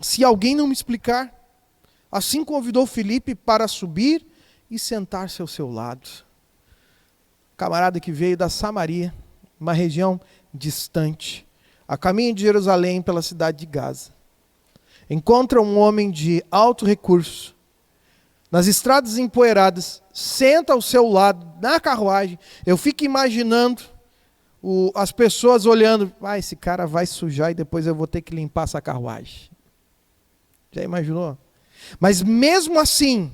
se alguém não me explicar? Assim convidou Filipe para subir e sentar-se ao seu lado. Camarada que veio da Samaria, uma região distante, a caminho de Jerusalém pela cidade de Gaza. Encontra um homem de alto recurso, nas estradas empoeiradas, senta ao seu lado, na carruagem. Eu fico imaginando as pessoas olhando, esse cara vai sujar e depois eu vou ter que limpar essa carruagem. Já imaginou? Mas mesmo assim,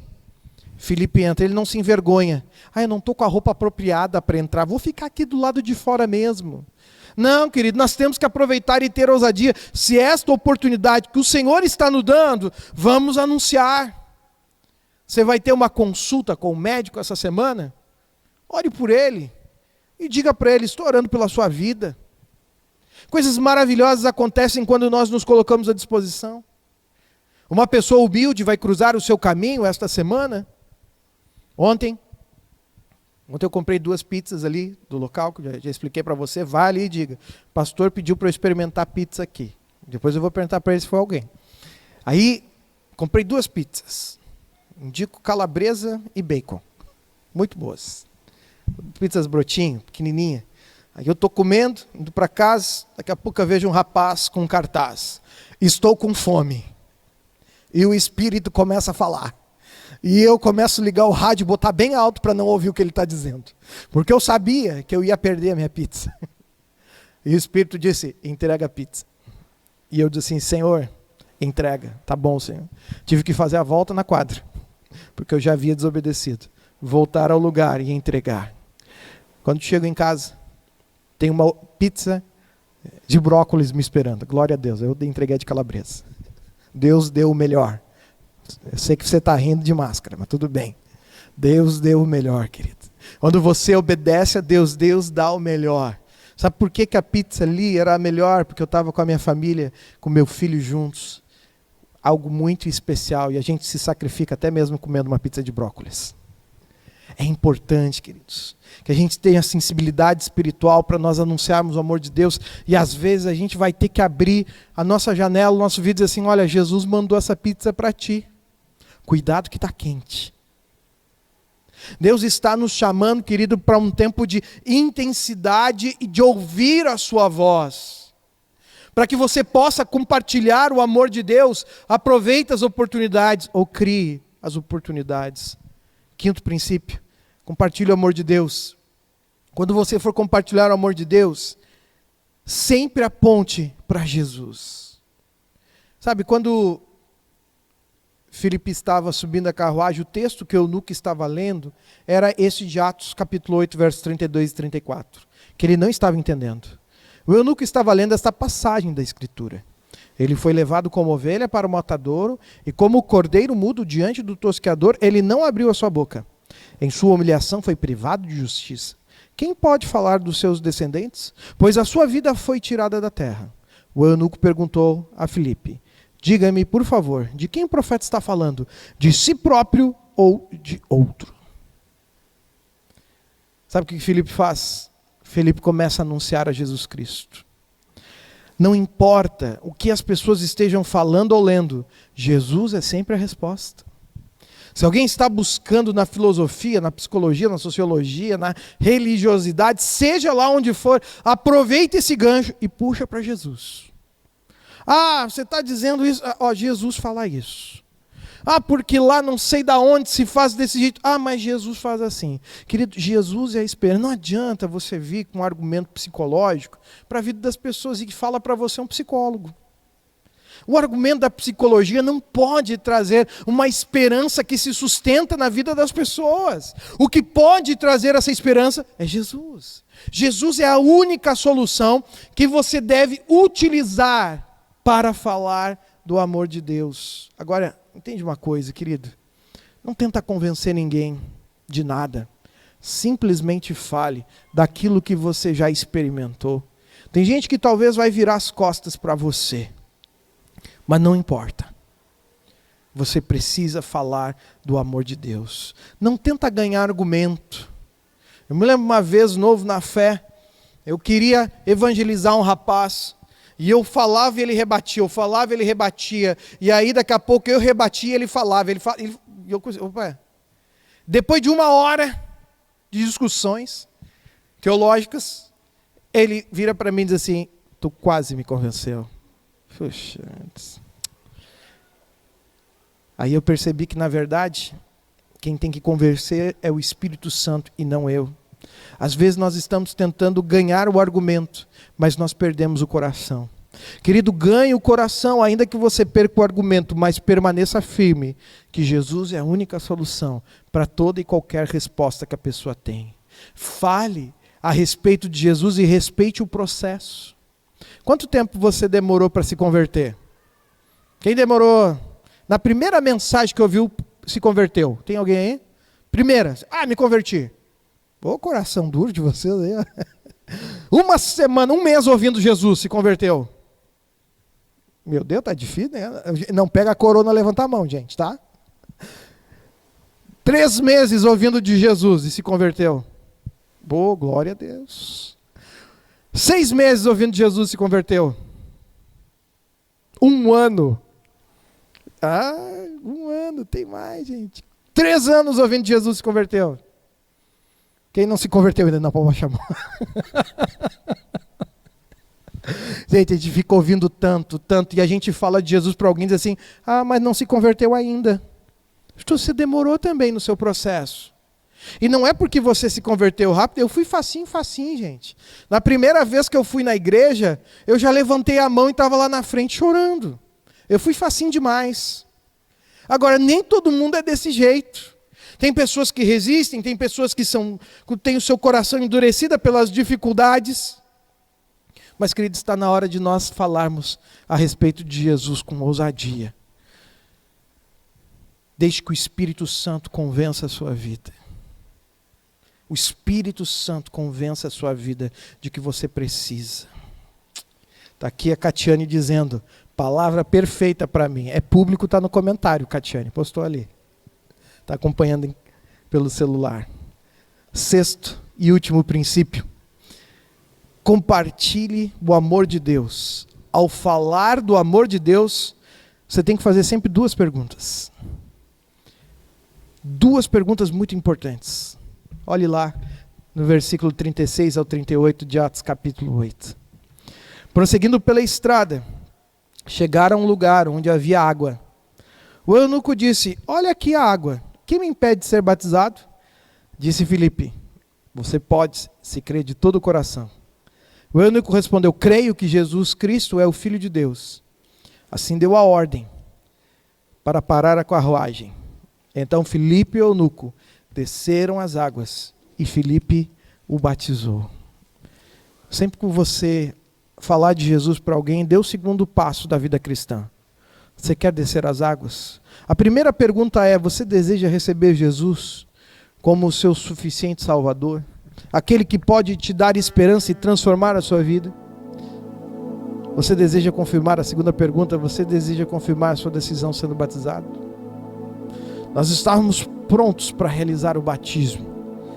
Filipe entra, ele não se envergonha. Eu não estou com a roupa apropriada para entrar, vou ficar aqui do lado de fora mesmo. Não, querido, nós temos que aproveitar e ter ousadia. Se esta oportunidade que o Senhor está nos dando, vamos anunciar. Você vai ter uma consulta com o médico essa semana? Ore por ele e diga para ele, estou orando pela sua vida. Coisas maravilhosas acontecem quando nós nos colocamos à disposição. Uma pessoa humilde vai cruzar o seu caminho esta semana. Ontem eu comprei 2 pizzas ali do local, que já expliquei para você. Vá ali e diga, o pastor pediu para eu experimentar pizza aqui. Depois eu vou perguntar para ele se foi alguém. Aí, comprei 2 pizzas. Indico calabresa e bacon. Muito boas. Pizzas brotinho, pequenininha. Aí eu estou comendo, indo para casa, daqui a pouco eu vejo um rapaz com um cartaz. Estou com fome. E o Espírito começa a falar. E eu começo a ligar o rádio e botar bem alto para não ouvir o que ele está dizendo. Porque eu sabia que eu ia perder a minha pizza. E o Espírito disse, entrega a pizza. E eu disse assim, Senhor, entrega. Tá bom, Senhor. Tive que fazer a volta na quadra. Porque eu já havia desobedecido. Voltar ao lugar e entregar. Quando chego em casa, tem uma pizza de brócolis me esperando. Glória a Deus, eu entreguei de calabresa. Deus deu o melhor. Eu sei que você está rindo de máscara, mas tudo bem. Deus deu o melhor, querido. Quando você obedece a Deus, Deus dá o melhor. Sabe por que a pizza ali era a melhor? Porque eu estava com a minha família, com meu filho juntos. Algo muito especial. E a gente se sacrifica até mesmo comendo uma pizza de brócolis. É importante, queridos, que a gente tenha sensibilidade espiritual para nós anunciarmos o amor de Deus. E às vezes a gente vai ter que abrir a nossa janela, o nosso vídeo e dizer assim, olha, Jesus mandou essa pizza para ti. Cuidado que está quente. Deus está nos chamando, querido, para um tempo de intensidade e de ouvir a sua voz. Para que você possa compartilhar o amor de Deus, aproveite as oportunidades ou crie as oportunidades. 5º princípio, compartilhe o amor de Deus. Quando você for compartilhar o amor de Deus, sempre aponte para Jesus. Sabe, quando Filipe estava subindo a carruagem, o texto que o eunuco estava lendo era esse de Atos capítulo 8, versos 32 e 34, que ele não estava entendendo. O eunuco estava lendo esta passagem da Escritura. Ele foi levado como ovelha para o matadouro, e como cordeiro mudo diante do tosqueador, ele não abriu a sua boca. Em sua humilhação foi privado de justiça. Quem pode falar dos seus descendentes? Pois a sua vida foi tirada da terra. O eunuco perguntou a Filipe, diga-me, por favor, de quem o profeta está falando? De si próprio ou de outro? Sabe o que Filipe faz? Filipe começa a anunciar a Jesus Cristo. Não importa o que as pessoas estejam falando ou lendo, Jesus é sempre a resposta. Se alguém está buscando na filosofia, na psicologia, na sociologia, na religiosidade, seja lá onde for, aproveite esse gancho e puxa para Jesus. Você está dizendo isso? Jesus fala isso. Porque lá não sei da onde se faz desse jeito. Mas Jesus faz assim. Querido, Jesus é a esperança. Não adianta você vir com um argumento psicológico para a vida das pessoas e que fala para você um psicólogo. O argumento da psicologia não pode trazer uma esperança que se sustenta na vida das pessoas. O que pode trazer essa esperança é Jesus. Jesus é a única solução que você deve utilizar para falar do amor de Deus. Agora, entende uma coisa, querido? Não tenta convencer ninguém de nada. Simplesmente fale daquilo que você já experimentou. Tem gente que talvez vai virar as costas para você. Mas não importa. Você precisa falar do amor de Deus. Não tenta ganhar argumento. Eu me lembro uma vez, novo na fé, eu queria evangelizar um rapaz. E eu falava e ele rebatia, eu falava e ele rebatia. E aí daqui a pouco eu rebatia e ele falava. Depois de 1 hora de discussões teológicas, ele vira para mim e diz assim, tu quase me convenceu. Puxa. Aí eu percebi que na verdade, Quem tem que convencer é o Espírito Santo e não eu. Às vezes nós estamos tentando ganhar o argumento, mas nós perdemos o coração. Querido, ganhe o coração, ainda que você perca o argumento, mas permaneça firme, que Jesus é a única solução para toda e qualquer resposta que a pessoa tem. Fale a respeito de Jesus e respeite o processo. Quanto tempo você demorou para se converter? Quem demorou? Na primeira mensagem que ouviu, se converteu. Tem alguém aí? Primeira. Me converti. Ô, coração duro de vocês aí. Uma semana, um mês ouvindo Jesus, se converteu. Meu Deus, tá difícil, né? Não pega a corona, levanta a mão, gente, tá? 3 meses ouvindo de Jesus e se converteu. Boa, glória a Deus. 6 meses ouvindo de Jesus e se converteu. 1 ano. 1 ano, tem mais, gente. 3 anos ouvindo de Jesus e se converteu. Quem não se converteu ainda não pode chamar. Gente, a gente fica ouvindo tanto, e a gente fala de Jesus para alguém e diz assim, mas não se converteu ainda. Então você demorou também no seu processo. E não é porque você se converteu rápido, eu fui facinho, gente. Na primeira vez que eu fui na igreja, eu já levantei a mão e estava lá na frente chorando. Eu fui facinho demais. Agora, nem todo mundo é desse jeito. Tem pessoas que resistem, tem pessoas que têm o seu coração endurecido pelas dificuldades. Mas, queridos, está na hora de nós falarmos a respeito de Jesus com ousadia. Deixe que o Espírito Santo convença a sua vida. O Espírito Santo convença a sua vida de que você precisa. Está aqui a Catiane dizendo, palavra perfeita para mim. É público, está no comentário, Catiane, postou ali. Está acompanhando pelo celular. 6º e último princípio. Compartilhe o amor de Deus. Ao falar do amor de Deus, você tem que fazer sempre 2 perguntas. 2 perguntas muito importantes. Olhe lá no versículo 36 ao 38 de Atos capítulo 8. Prosseguindo pela estrada, chegaram a um lugar onde havia água. O eunuco disse, olha aqui a água, quem me impede de ser batizado? Disse Filipe, você pode, se crer de todo o coração. O eunuco respondeu, creio que Jesus Cristo é o Filho de Deus. Assim deu a ordem para parar a carruagem. Então Filipe e o eunuco desceram as águas e Filipe o batizou. Sempre que você falar de Jesus para alguém, dê o segundo passo da vida cristã. Você quer descer as águas? A primeira pergunta é, você deseja receber Jesus como o seu suficiente Salvador? Aquele que pode te dar esperança e transformar a sua vida? Você deseja confirmar a segunda pergunta? Você deseja confirmar a sua decisão sendo batizado? Nós estávamos prontos para realizar o batismo.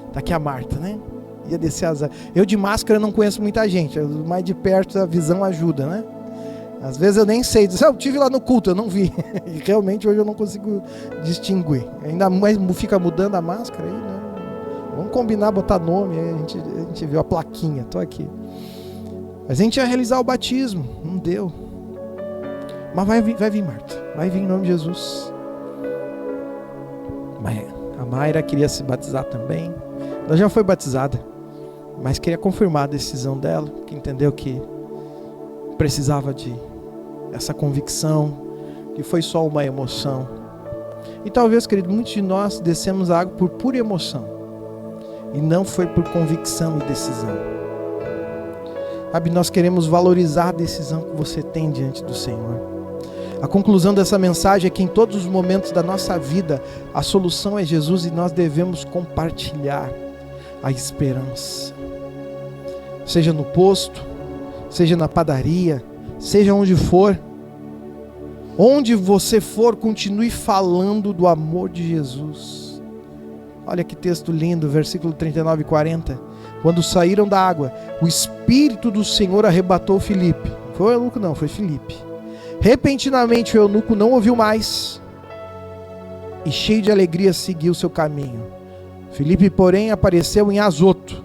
Está aqui a Marta, né? Ia descer as águas. Eu de máscara não conheço muita gente, mais de perto a visão ajuda, né? Às vezes eu nem sei, eu estive lá no culto, eu não vi. E realmente hoje eu não consigo distinguir. Ainda mais fica mudando a máscara aí, né? Vamos combinar, botar nome, aí a gente viu a plaquinha, estou aqui. Mas a gente ia realizar o batismo, não deu. Mas vai vir, Marta, vai vir em nome de Jesus. Mas a Mayra queria se batizar também. Ela já foi batizada, mas queria confirmar a decisão dela, que entendeu que precisava de essa convicção, que foi só uma emoção. E talvez, querido, muitos de nós descemos a água por pura emoção, e não foi por convicção e decisão. Sabe, nós queremos valorizar a decisão que você tem diante do Senhor. A conclusão dessa mensagem é que em todos os momentos da nossa vida, a solução é Jesus e nós devemos compartilhar a esperança. Seja no posto, seja na padaria, seja onde for. Onde você for, continue falando do amor de Jesus. Olha que texto lindo, versículo 39 e 40. Quando saíram da água, o Espírito do Senhor arrebatou Filipe. Foi o eunuco não, foi Filipe. Repentinamente o eunuco não ouviu mais e cheio de alegria seguiu seu caminho. Filipe, porém, apareceu em Azoto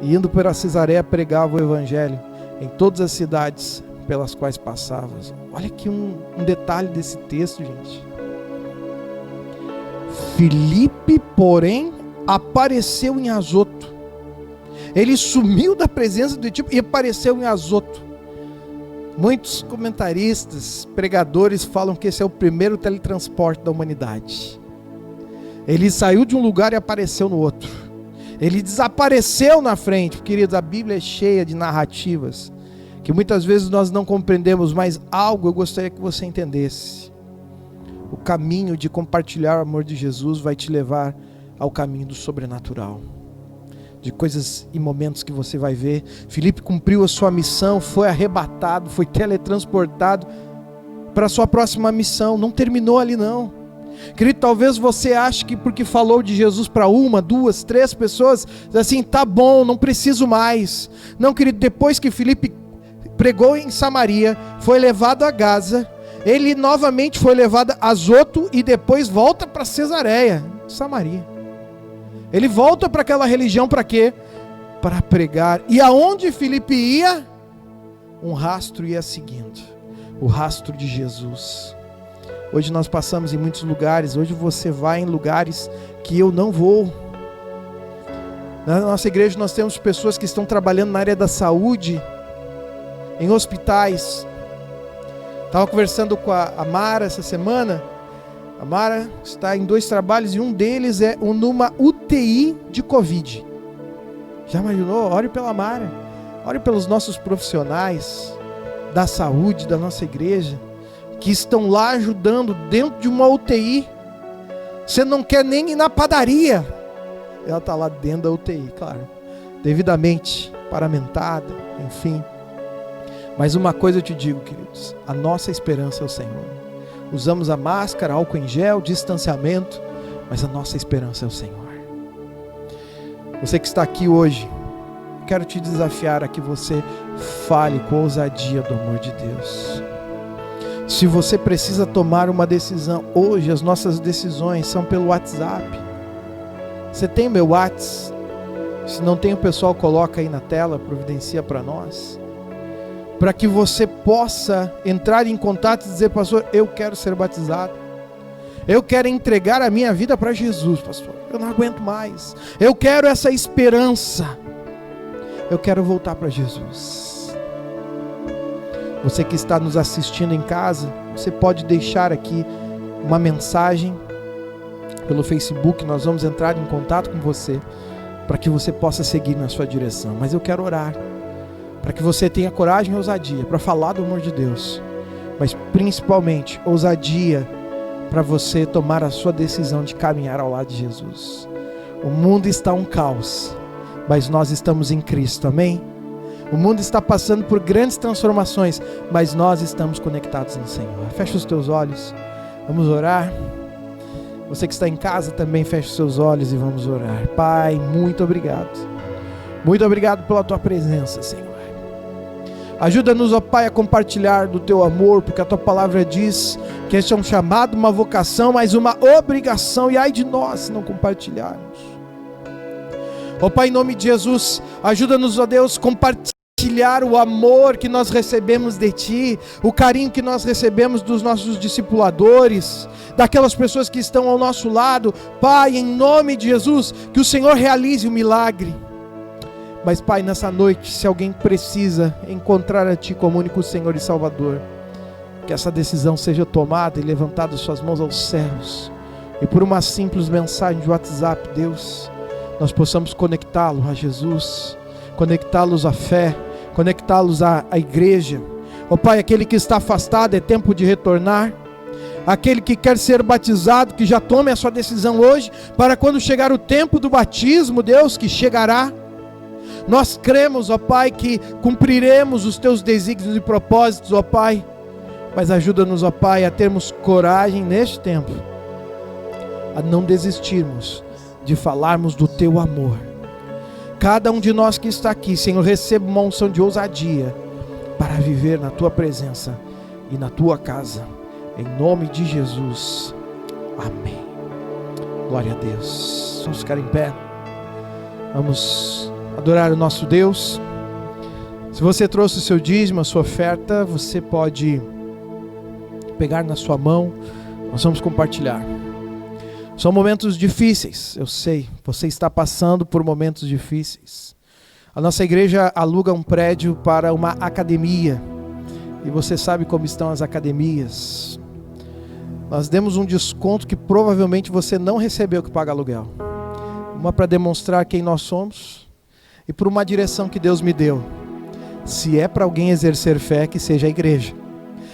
e indo para Cesareia pregava o evangelho em todas as cidades pelas quais passava. Olha aqui um detalhe desse texto, gente. Filipe, porém, apareceu em Azoto. Ele sumiu da presença do Etíope e apareceu em Azoto. Muitos comentaristas, pregadores falam que esse é o primeiro teletransporte da humanidade. Ele saiu de um lugar e apareceu no outro. Ele desapareceu na frente. Queridos, a Bíblia é cheia de narrativas que muitas vezes nós não compreendemos, mas algo eu gostaria que você entendesse. O caminho de compartilhar o amor de Jesus vai te levar ao caminho do sobrenatural, de coisas e momentos que você vai ver. Filipe cumpriu a sua missão, foi arrebatado, foi teletransportado para a sua próxima missão. Não terminou ali não. Querido, talvez você ache que porque falou de Jesus para 1, 2, 3 pessoas, assim, tá bom, não preciso mais. Não, querido, depois que Filipe pregou em Samaria, foi levado a Gaza, ele novamente foi levado a Azoto e depois volta para Cesareia, Samaria. Ele volta para aquela religião para quê? Para pregar. E aonde Filipe ia, um rastro ia seguindo, o rastro de Jesus. Hoje nós passamos em muitos lugares, hoje você vai em lugares que eu não vou. Na nossa igreja nós temos pessoas que estão trabalhando na área da saúde, em hospitais. Estava conversando com a Mara essa semana. A Mara está em 2 trabalhos e um deles é numa UTI de Covid. Já imaginou? Ore pela Mara, ore pelos nossos profissionais da saúde da nossa igreja, que estão lá ajudando dentro de uma UTI. Você não quer nem ir na padaria, ela está lá dentro da UTI, claro, devidamente paramentada, enfim. Mas uma coisa eu te digo, queridos, a nossa esperança é o Senhor. Usamos a máscara, álcool em gel, distanciamento, mas a nossa esperança é o Senhor. Você que está aqui hoje, quero te desafiar a que você fale com ousadia do amor de Deus. Se você precisa tomar uma decisão, hoje as nossas decisões são pelo WhatsApp. Você tem o meu WhatsApp? Se não tem, o pessoal coloca aí na tela, providencia para nós, para que você possa entrar em contato e dizer: pastor, eu quero ser batizado, eu quero entregar a minha vida para Jesus, pastor, eu não aguento mais, eu quero essa esperança, eu quero voltar para Jesus. Você que está nos assistindo em casa, você pode deixar aqui uma mensagem pelo Facebook, nós vamos entrar em contato com você, para que você possa seguir na sua direção. Mas eu quero orar, para que você tenha coragem e ousadia para falar do amor de Deus, mas principalmente ousadia para você tomar a sua decisão de caminhar ao lado de Jesus. O mundo está um caos, mas nós estamos em Cristo, amém? O mundo está passando por grandes transformações, mas nós estamos conectados no Senhor. Fecha os teus olhos, vamos orar. Você que está em casa também, fecha os seus olhos e vamos orar. Pai, muito obrigado. Muito obrigado pela tua presença, Senhor. Ajuda-nos, ó Pai, a compartilhar do teu amor, porque a tua palavra diz que este é um chamado, uma vocação, mas uma obrigação, e ai de nós se não compartilharmos. Ó Pai, em nome de Jesus, ajuda-nos, ó Deus, compartilhar o amor que nós recebemos de Ti, o carinho que nós recebemos dos nossos discipuladores, daquelas pessoas que estão ao nosso lado. Pai, em nome de Jesus, que o Senhor realize o milagre. Mas Pai, nessa noite, se alguém precisa encontrar a Ti como único Senhor e Salvador, que essa decisão seja tomada e levantada suas mãos aos céus, e por uma simples mensagem de WhatsApp, Deus, nós possamos conectá-lo a Jesus, conectá-los à fé, conectá-los à igreja. Ó Pai, aquele que está afastado, é tempo de retornar. Aquele que quer ser batizado, que já tome a sua decisão hoje, para quando chegar o tempo do batismo, Deus, que chegará. Nós cremos, ó Pai, que cumpriremos os Teus desígnios e propósitos, ó Pai. Mas ajuda-nos, ó Pai, a termos coragem neste tempo, a não desistirmos de falarmos do Teu amor. Cada um de nós que está aqui, Senhor, receba uma unção de ousadia para viver na Tua presença e na Tua casa. Em nome de Jesus. Amém. Glória a Deus. Vamos ficar em pé. Vamos adorar o nosso Deus. Se você trouxe o seu dízimo, a sua oferta, você pode pegar na sua mão. Nós vamos compartilhar. São momentos difíceis, eu sei. Você está passando por momentos difíceis. A nossa igreja aluga um prédio para uma academia. E você sabe como estão as academias. Nós demos um desconto que provavelmente você não recebeu que paga aluguel. Uma para demonstrar quem nós somos e por uma direção que Deus me deu. Se é para alguém exercer fé, que seja a igreja.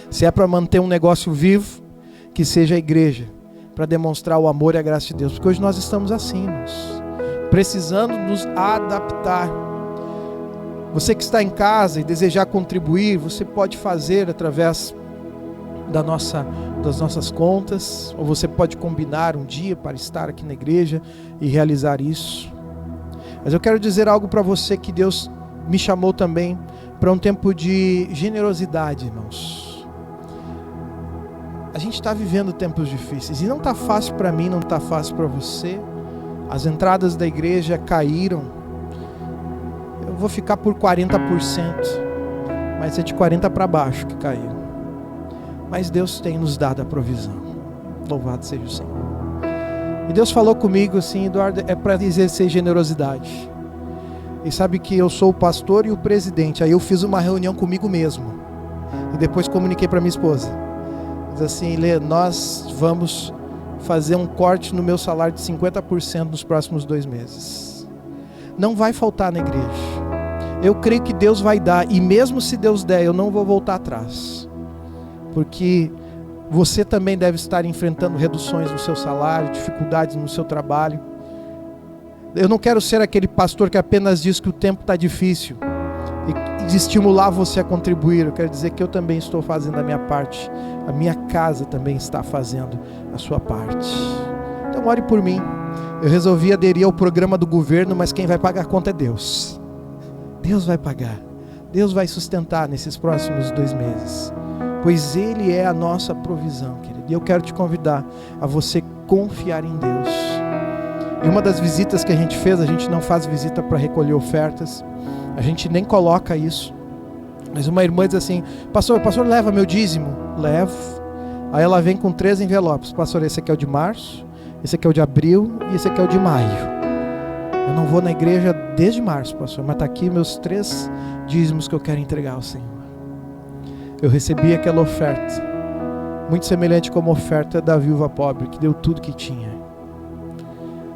Se é para manter um negócio vivo, que seja a igreja. Para demonstrar o amor e a graça de Deus. Porque hoje nós estamos assim, irmãos, precisando nos adaptar. Você que está em casa e desejar contribuir, você pode fazer através das nossas contas, ou você pode combinar um dia para estar aqui na igreja e realizar isso. Mas eu quero dizer algo para você, que Deus me chamou também para um tempo de generosidade, irmãos. A gente está vivendo tempos difíceis, e não está fácil para mim, não está fácil para você. As entradas da igreja caíram. Eu vou ficar por 40%, mas é de 40% para baixo que caiu. Mas Deus tem nos dado a provisão. Louvado seja o Senhor. E Deus falou comigo assim: Eduardo, é para exercer generosidade. E sabe que eu sou o pastor e o presidente. Aí eu fiz uma reunião comigo mesmo. E depois comuniquei para minha esposa. Diz assim: Lê, nós vamos fazer um corte no meu salário de 50% nos próximos 2 meses. Não vai faltar na igreja. Eu creio que Deus vai dar. E mesmo se Deus der, eu não vou voltar atrás. Porque você também deve estar enfrentando reduções no seu salário, dificuldades no seu trabalho. Eu não quero ser aquele pastor que apenas diz que o tempo está difícil e de estimular você a contribuir. Eu quero dizer que eu também estou fazendo a minha parte. A minha casa também está fazendo a sua parte. Então ore por mim. Eu resolvi aderir ao programa do governo, mas quem vai pagar a conta é Deus. Deus vai pagar. Deus vai sustentar nesses próximos 2 meses. Pois Ele é a nossa provisão, querido. E eu quero te convidar a você confiar em Deus. E uma das visitas que a gente fez, a gente não faz visita para recolher ofertas. A gente nem coloca isso. Mas uma irmã diz assim: pastor, leva meu dízimo? Levo. Aí ela vem com 3 envelopes. Pastor, esse aqui é o de março, esse aqui é o de abril e esse aqui é o de maio. Eu não vou na igreja desde março, pastor, mas está aqui meus 3 dízimos que eu quero entregar ao Senhor. Eu recebi aquela oferta, muito semelhante como a oferta da viúva pobre, que deu tudo que tinha.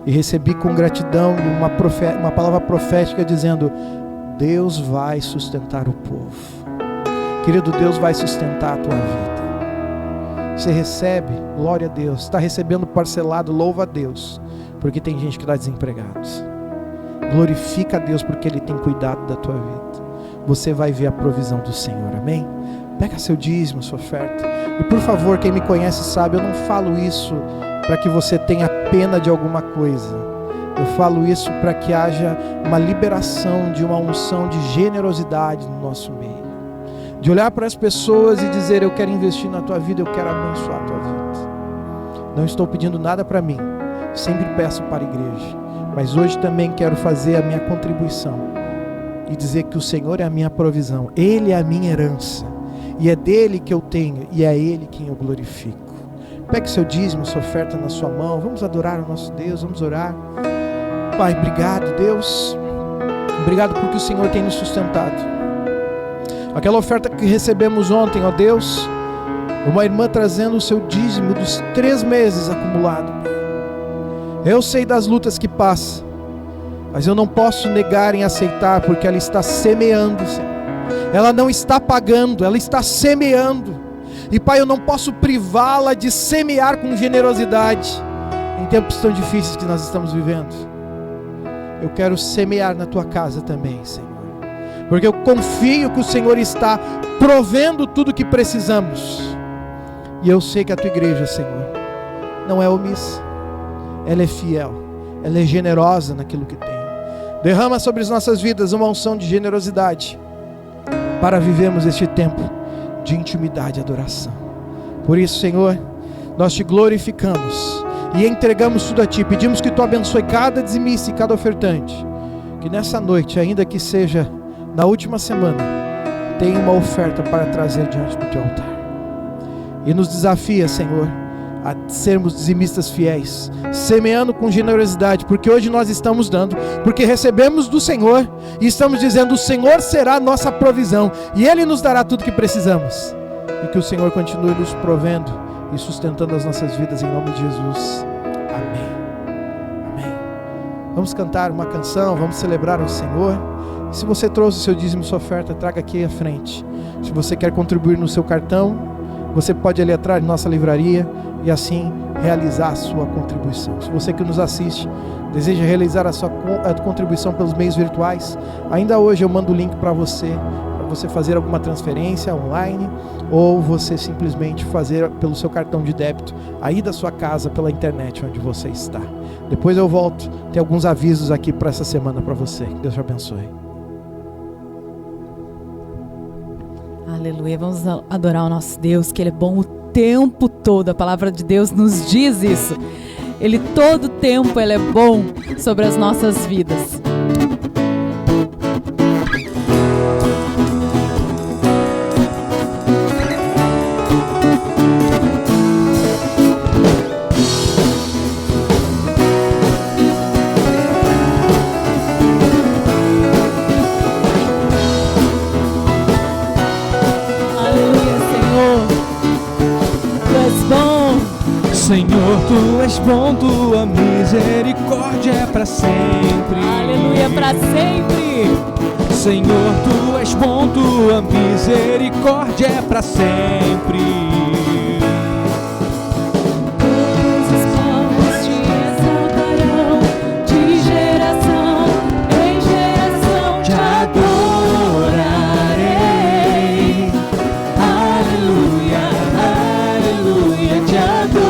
E recebi com gratidão uma palavra profética dizendo: Deus vai sustentar o povo. Querido, Deus vai sustentar a tua vida. Você recebe, glória a Deus. Está recebendo parcelado, louva a Deus, porque tem gente que está desempregado. Glorifica a Deus porque Ele tem cuidado da tua vida. Você vai ver a provisão do Senhor, amém? Pega seu dízimo, sua oferta. E por favor, quem me conhece sabe, eu não falo isso para que você tenha pena de alguma coisa. Eu falo isso para que haja uma liberação de uma unção de generosidade no nosso meio. De olhar para as pessoas e dizer: eu quero investir na tua vida, eu quero abençoar a tua vida. Não estou pedindo nada para mim, sempre peço para a igreja. Mas hoje também quero fazer a minha contribuição e dizer que o Senhor é a minha provisão. Ele é a minha herança. E é dele que eu tenho, e é Ele quem eu glorifico. Pegue seu dízimo, sua oferta na sua mão. Vamos adorar o nosso Deus, vamos orar. Pai, obrigado, Deus. Obrigado porque o Senhor tem nos sustentado. Aquela oferta que recebemos ontem, ó Deus, uma irmã trazendo o seu dízimo dos 3 meses acumulado. Eu sei das lutas que passa, mas eu não posso negar em aceitar, porque ela está semeando, Senhor. Ela não está pagando, ela está semeando. E Pai, eu não posso privá-la de semear com generosidade em tempos tão difíceis que nós estamos vivendo. Eu quero semear na tua casa também, Senhor, porque eu confio que o Senhor está provendo tudo que precisamos. E eu sei que a tua igreja, Senhor, não é omissa, ela é fiel, ela é generosa naquilo que tem. Derrama sobre as nossas vidas uma unção de generosidade, para vivermos este tempo de intimidade e adoração. Por isso, Senhor, nós te glorificamos e entregamos tudo a ti. Pedimos que tu abençoe cada dizimista e cada ofertante, que nessa noite, ainda que seja na última semana, tenha uma oferta para trazer diante do teu altar. E nos desafia, Senhor, a sermos dizimistas fiéis, semeando com generosidade, porque hoje nós estamos dando, porque recebemos do Senhor e estamos dizendo: o Senhor será a nossa provisão e Ele nos dará tudo que precisamos, e que o Senhor continue nos provendo e sustentando as nossas vidas, em nome de Jesus. Amém. Amém. Vamos cantar uma canção, vamos celebrar ao Senhor. Se você trouxe o seu dízimo, sua oferta, traga aqui à frente. Se você quer contribuir no seu cartão, você pode ali atrás de nossa livraria e assim realizar a sua contribuição. Se você que nos assiste deseja realizar a sua contribuição pelos meios virtuais, ainda hoje eu mando o link para você fazer alguma transferência online, ou você simplesmente fazer pelo seu cartão de débito aí da sua casa, pela internet onde você está. Depois eu volto, tem alguns avisos aqui para essa semana para você. Que Deus te abençoe. Aleluia, vamos adorar o nosso Deus, que Ele é bom o tempo todo. A palavra de Deus nos diz isso. Ele todo o tempo Ele é bom sobre as nossas vidas. Senhor, Tu és bom, Tua misericórdia é para sempre. Aleluia, para sempre. Senhor, Tu és bom, Tua misericórdia é para sempre. Todos os povos te exaltarão, de geração em geração te adorarei. Aleluia, aleluia, te adorarei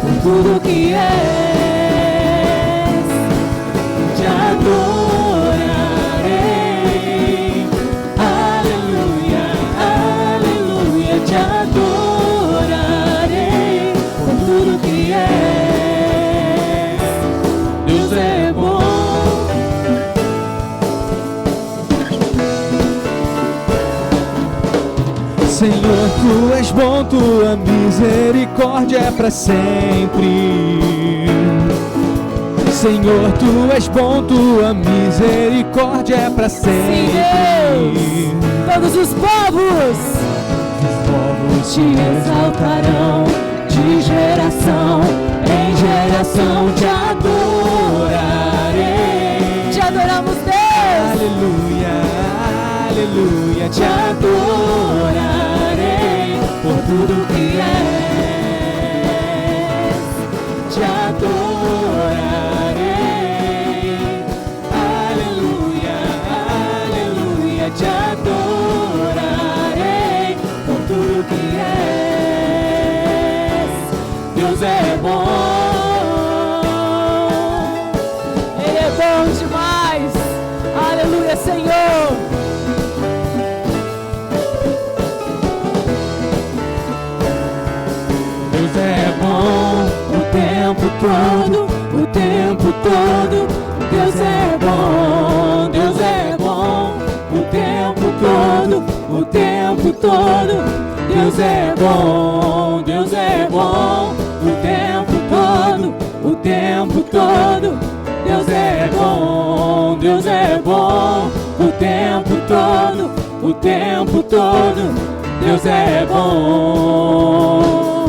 por tudo que és, te adorarei. Aleluia, aleluia, te adorarei por tudo que és. Deus é bom. Senhor, Tu és bom, Tua misericórdia é para sempre. Senhor, Tu és bom, Tua misericórdia é para sempre. Sim, Deus. Todos os povos te exaltarão, de geração em geração te adorarei. Te adoramos, Deus. Aleluia, aleluia, te adorarei Por tudo que és, te adorarei. Aleluia, aleluia, te adorarei por tudo que és. Deus é bom, Ele é bom demais. Aleluia, Senhor. Deus é bom O tempo todo, Deus é bom, Deus é bom. O tempo todo, Deus é bom, Deus é bom. O tempo todo, Deus é bom, Deus é bom. O tempo todo, Deus é bom.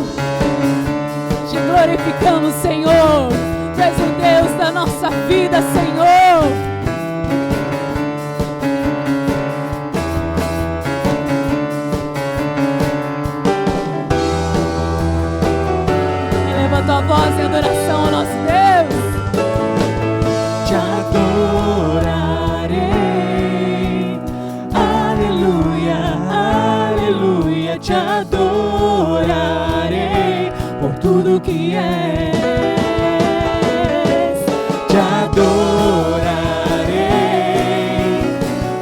Te glorificamos, Senhor. Tu és o Deus da nossa vida, Senhor. Eleva tua voz em adoração ao nosso Deus. Te adorarei. Aleluia, aleluia, te adorarei por tudo que és. Te adorarei.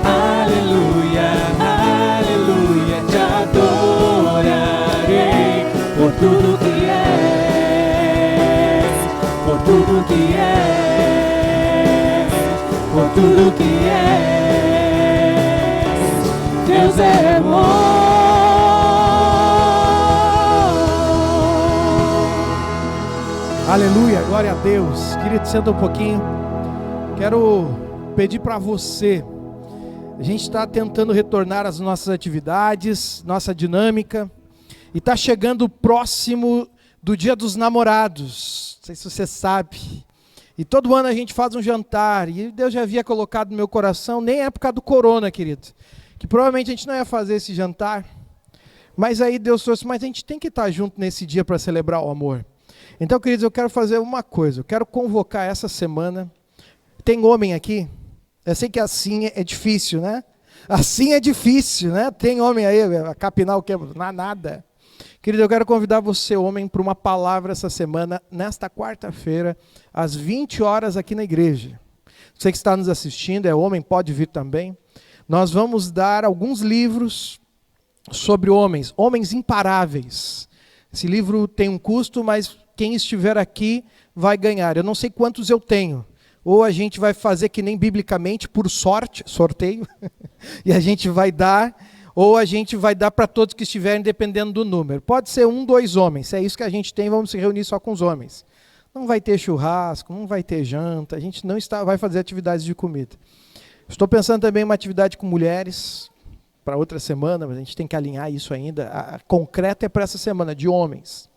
Aleluia, aleluia, te adorarei por tudo que és, por tudo que és, por tudo que és. Deus é bom. Aleluia, glória a Deus. Querido, senta um pouquinho. Quero pedir para você. A gente está tentando retornar às nossas atividades, nossa dinâmica. E está chegando próximo do Dia dos Namorados. Não sei se você sabe. E todo ano a gente faz um jantar. E Deus já havia colocado no meu coração, nem época do corona, querido, que provavelmente a gente não ia fazer esse jantar. Mas aí Deus trouxe, mas a gente tem que estar junto nesse dia para celebrar o amor. Então, queridos, eu quero fazer uma coisa. Eu quero convocar essa semana. Tem homem aqui? Eu sei que assim é difícil, né? Assim é difícil, né? Tem homem aí, a capinar o quê? Nada. Querido, eu quero convidar você, homem, para uma palavra essa semana, nesta quarta-feira, às 20 horas aqui na igreja. Você que está nos assistindo, é homem, pode vir também. Nós vamos dar alguns livros sobre homens imparáveis. Esse livro tem um custo, mas quem estiver aqui vai ganhar. Eu não sei quantos eu tenho. Ou a gente vai fazer que nem biblicamente, por sorteio, e a gente vai dar, ou a gente vai dar para todos que estiverem, dependendo do número. Pode ser 1, 2 homens. Se é isso que a gente tem, vamos se reunir só com os homens. Não vai ter churrasco, não vai ter janta, a gente não vai fazer atividades de comida. Estou pensando também em uma atividade com mulheres, para outra semana, mas a gente tem que alinhar isso ainda. A concreta é para essa semana, de homens.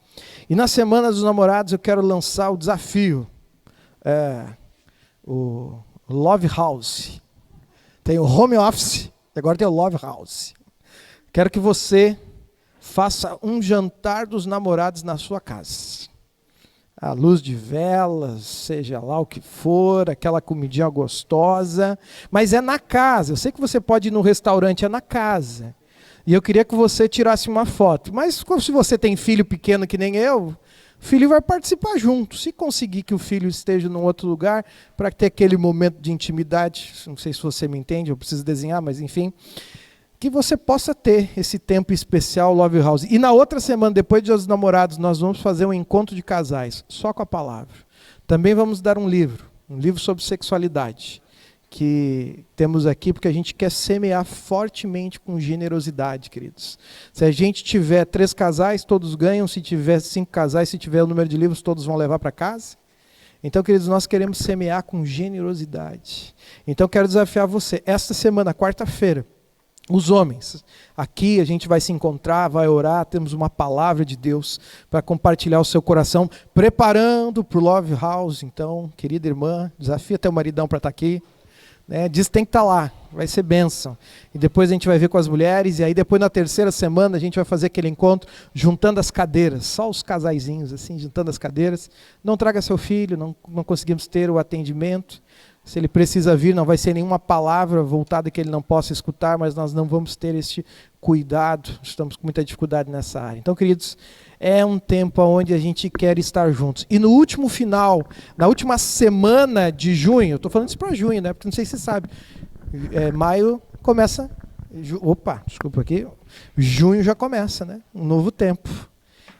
E na Semana dos Namorados eu quero lançar o desafio, o Love House. Tem o Home Office, agora tem o Love House. Quero que você faça um jantar dos namorados na sua casa. A luz de velas, seja lá o que for, aquela comidinha gostosa, mas é na casa. Eu sei que você pode ir no restaurante, é na casa. E eu queria que você tirasse uma foto. Mas se você tem filho pequeno que nem eu, o filho vai participar junto. Se conseguir que o filho esteja num outro lugar, para ter aquele momento de intimidade, não sei se você me entende, eu preciso desenhar, mas enfim, que você possa ter esse tempo especial Love House. E na outra semana, depois de Dia dos Namorados, nós vamos fazer um encontro de casais, só com a palavra. Também vamos dar um livro sobre sexualidade, que temos aqui, porque a gente quer semear fortemente com generosidade, queridos. Se a gente tiver 3 casais, todos ganham. Se tiver 5 casais, se tiver o número de livros, todos vão levar para casa. Então, queridos, nós queremos semear com generosidade. Então, quero desafiar você, esta semana, quarta-feira, os homens, aqui a gente vai se encontrar, vai orar, temos uma palavra de Deus para compartilhar o seu coração, preparando para o Love House. Então, querida irmã, desafia teu maridão para estar aqui. Diz que tem que estar lá, vai ser bênção. E depois a gente vai ver com as mulheres, e aí depois na terceira semana a gente vai fazer aquele encontro, juntando as cadeiras, só os casaizinhos, assim, juntando as cadeiras. Não traga seu filho, não conseguimos ter o atendimento. Se ele precisa vir, não vai ser nenhuma palavra voltada que ele não possa escutar, mas nós não vamos ter este cuidado, estamos com muita dificuldade nessa área. Então, queridos, é um tempo onde a gente quer estar juntos. E no último final, na última semana de junho, eu estou falando isso para junho, né? Porque não sei se você sabe, maio começa, desculpa aqui, junho já começa, né? Um novo tempo.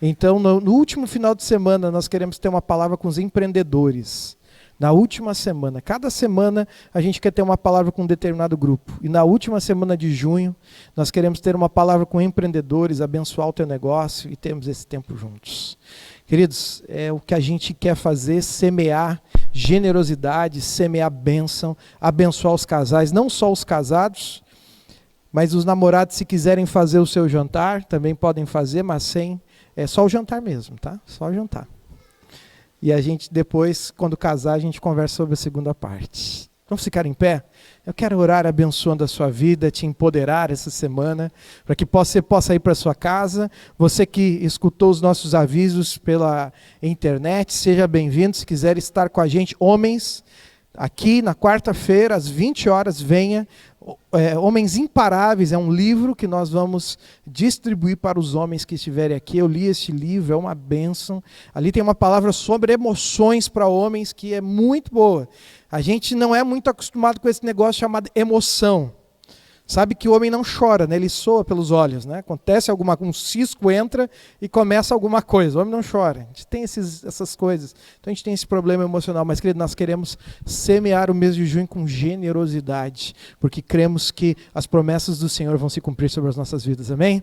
Então, no último final de semana, nós queremos ter uma palavra com os empreendedores. Na última semana, cada semana a gente quer ter uma palavra com um determinado grupo. E na última semana de junho, nós queremos ter uma palavra com empreendedores, abençoar o teu negócio e termos esse tempo juntos. Queridos, é o que a gente quer fazer, semear generosidade, semear bênção, abençoar os casais, não só os casados, mas os namorados, se quiserem fazer o seu jantar, também podem fazer, mas é só o jantar mesmo, tá? Só o jantar. E a gente depois, quando casar, a gente conversa sobre a segunda parte. Vamos ficar em pé? Eu quero orar abençoando a sua vida, te empoderar essa semana, para que você possa ir para a sua casa. Você que escutou os nossos avisos pela internet, seja bem-vindo. Se quiser estar com a gente, homens, aqui na quarta-feira, às 20 horas, venha. Homens Imparáveis é um livro que nós vamos distribuir para os homens que estiverem aqui. Eu li este livro, é uma bênção. Ali tem uma palavra sobre emoções para homens que é muito boa. A gente não é muito acostumado com esse negócio chamado emoção. Sabe que o homem não chora, né? Ele soa pelos olhos, né? Acontece um cisco entra e começa alguma coisa. O homem não chora. A gente tem essas coisas. Então a gente tem esse problema emocional. Mas, querido, nós queremos semear o mês de junho com generosidade, porque cremos que as promessas do Senhor vão se cumprir sobre as nossas vidas. Amém?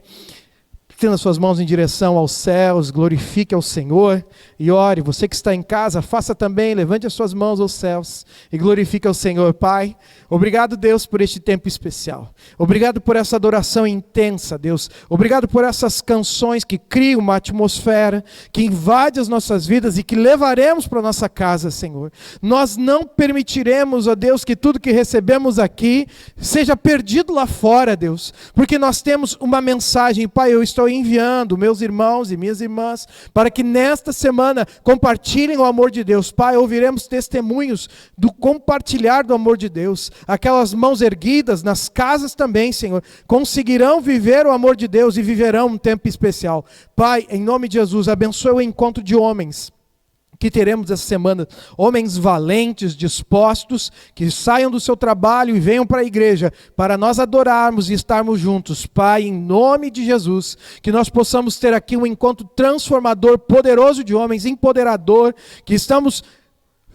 Estenda suas mãos em direção aos céus, glorifique ao Senhor e ore. Você que está em casa, faça também, levante as suas mãos aos céus e glorifique ao Senhor. Pai, obrigado, Deus, por este tempo especial. Obrigado por essa adoração intensa, Deus. Obrigado por essas canções que criam uma atmosfera, que invade as nossas vidas e que levaremos para a nossa casa, Senhor. Nós não permitiremos, ó Deus, que tudo que recebemos aqui seja perdido lá fora, Deus, porque nós temos uma mensagem. Pai, eu estou enviando meus irmãos e minhas irmãs para que nesta semana compartilhem o amor de Deus. Pai, ouviremos testemunhos do compartilhar do amor de Deus. Aquelas mãos erguidas nas casas também, Senhor, conseguirão viver o amor de Deus e viverão um tempo especial. Pai, em nome de Jesus, abençoe o encontro de homens que teremos essa semana, homens valentes, dispostos, que saiam do seu trabalho e venham para a igreja, para nós adorarmos e estarmos juntos. Pai, em nome de Jesus, que nós possamos ter aqui um encontro transformador, poderoso de homens, empoderador, que estamos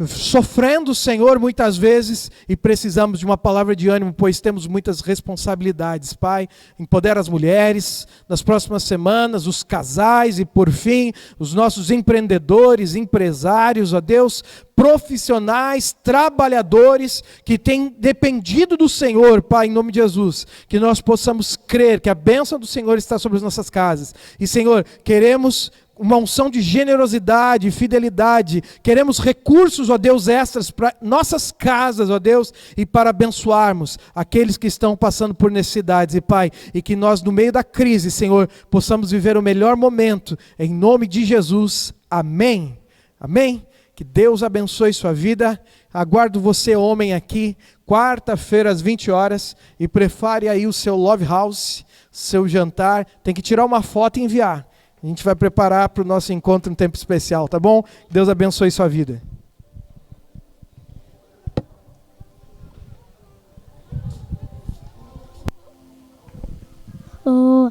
sofrendo, Senhor, muitas vezes e precisamos de uma palavra de ânimo, pois temos muitas responsabilidades. Pai, empodera as mulheres nas próximas semanas, os casais e, por fim, os nossos empreendedores, empresários, ó Deus, profissionais, trabalhadores que têm dependido do Senhor, Pai, em nome de Jesus, que nós possamos crer que a bênção do Senhor está sobre as nossas casas. E, Senhor, queremos uma unção de generosidade, fidelidade, queremos recursos, ó Deus, extras para nossas casas, ó Deus, e para abençoarmos aqueles que estão passando por necessidades, e Pai, e que nós no meio da crise, Senhor, possamos viver o melhor momento, em nome de Jesus, amém, amém, que Deus abençoe sua vida. Aguardo você, homem, aqui, quarta-feira às 20 horas, e prepare aí o seu love house, seu jantar, tem que tirar uma foto e enviar. A gente vai preparar para o nosso encontro um tempo especial, tá bom? Deus abençoe sua vida. Oh.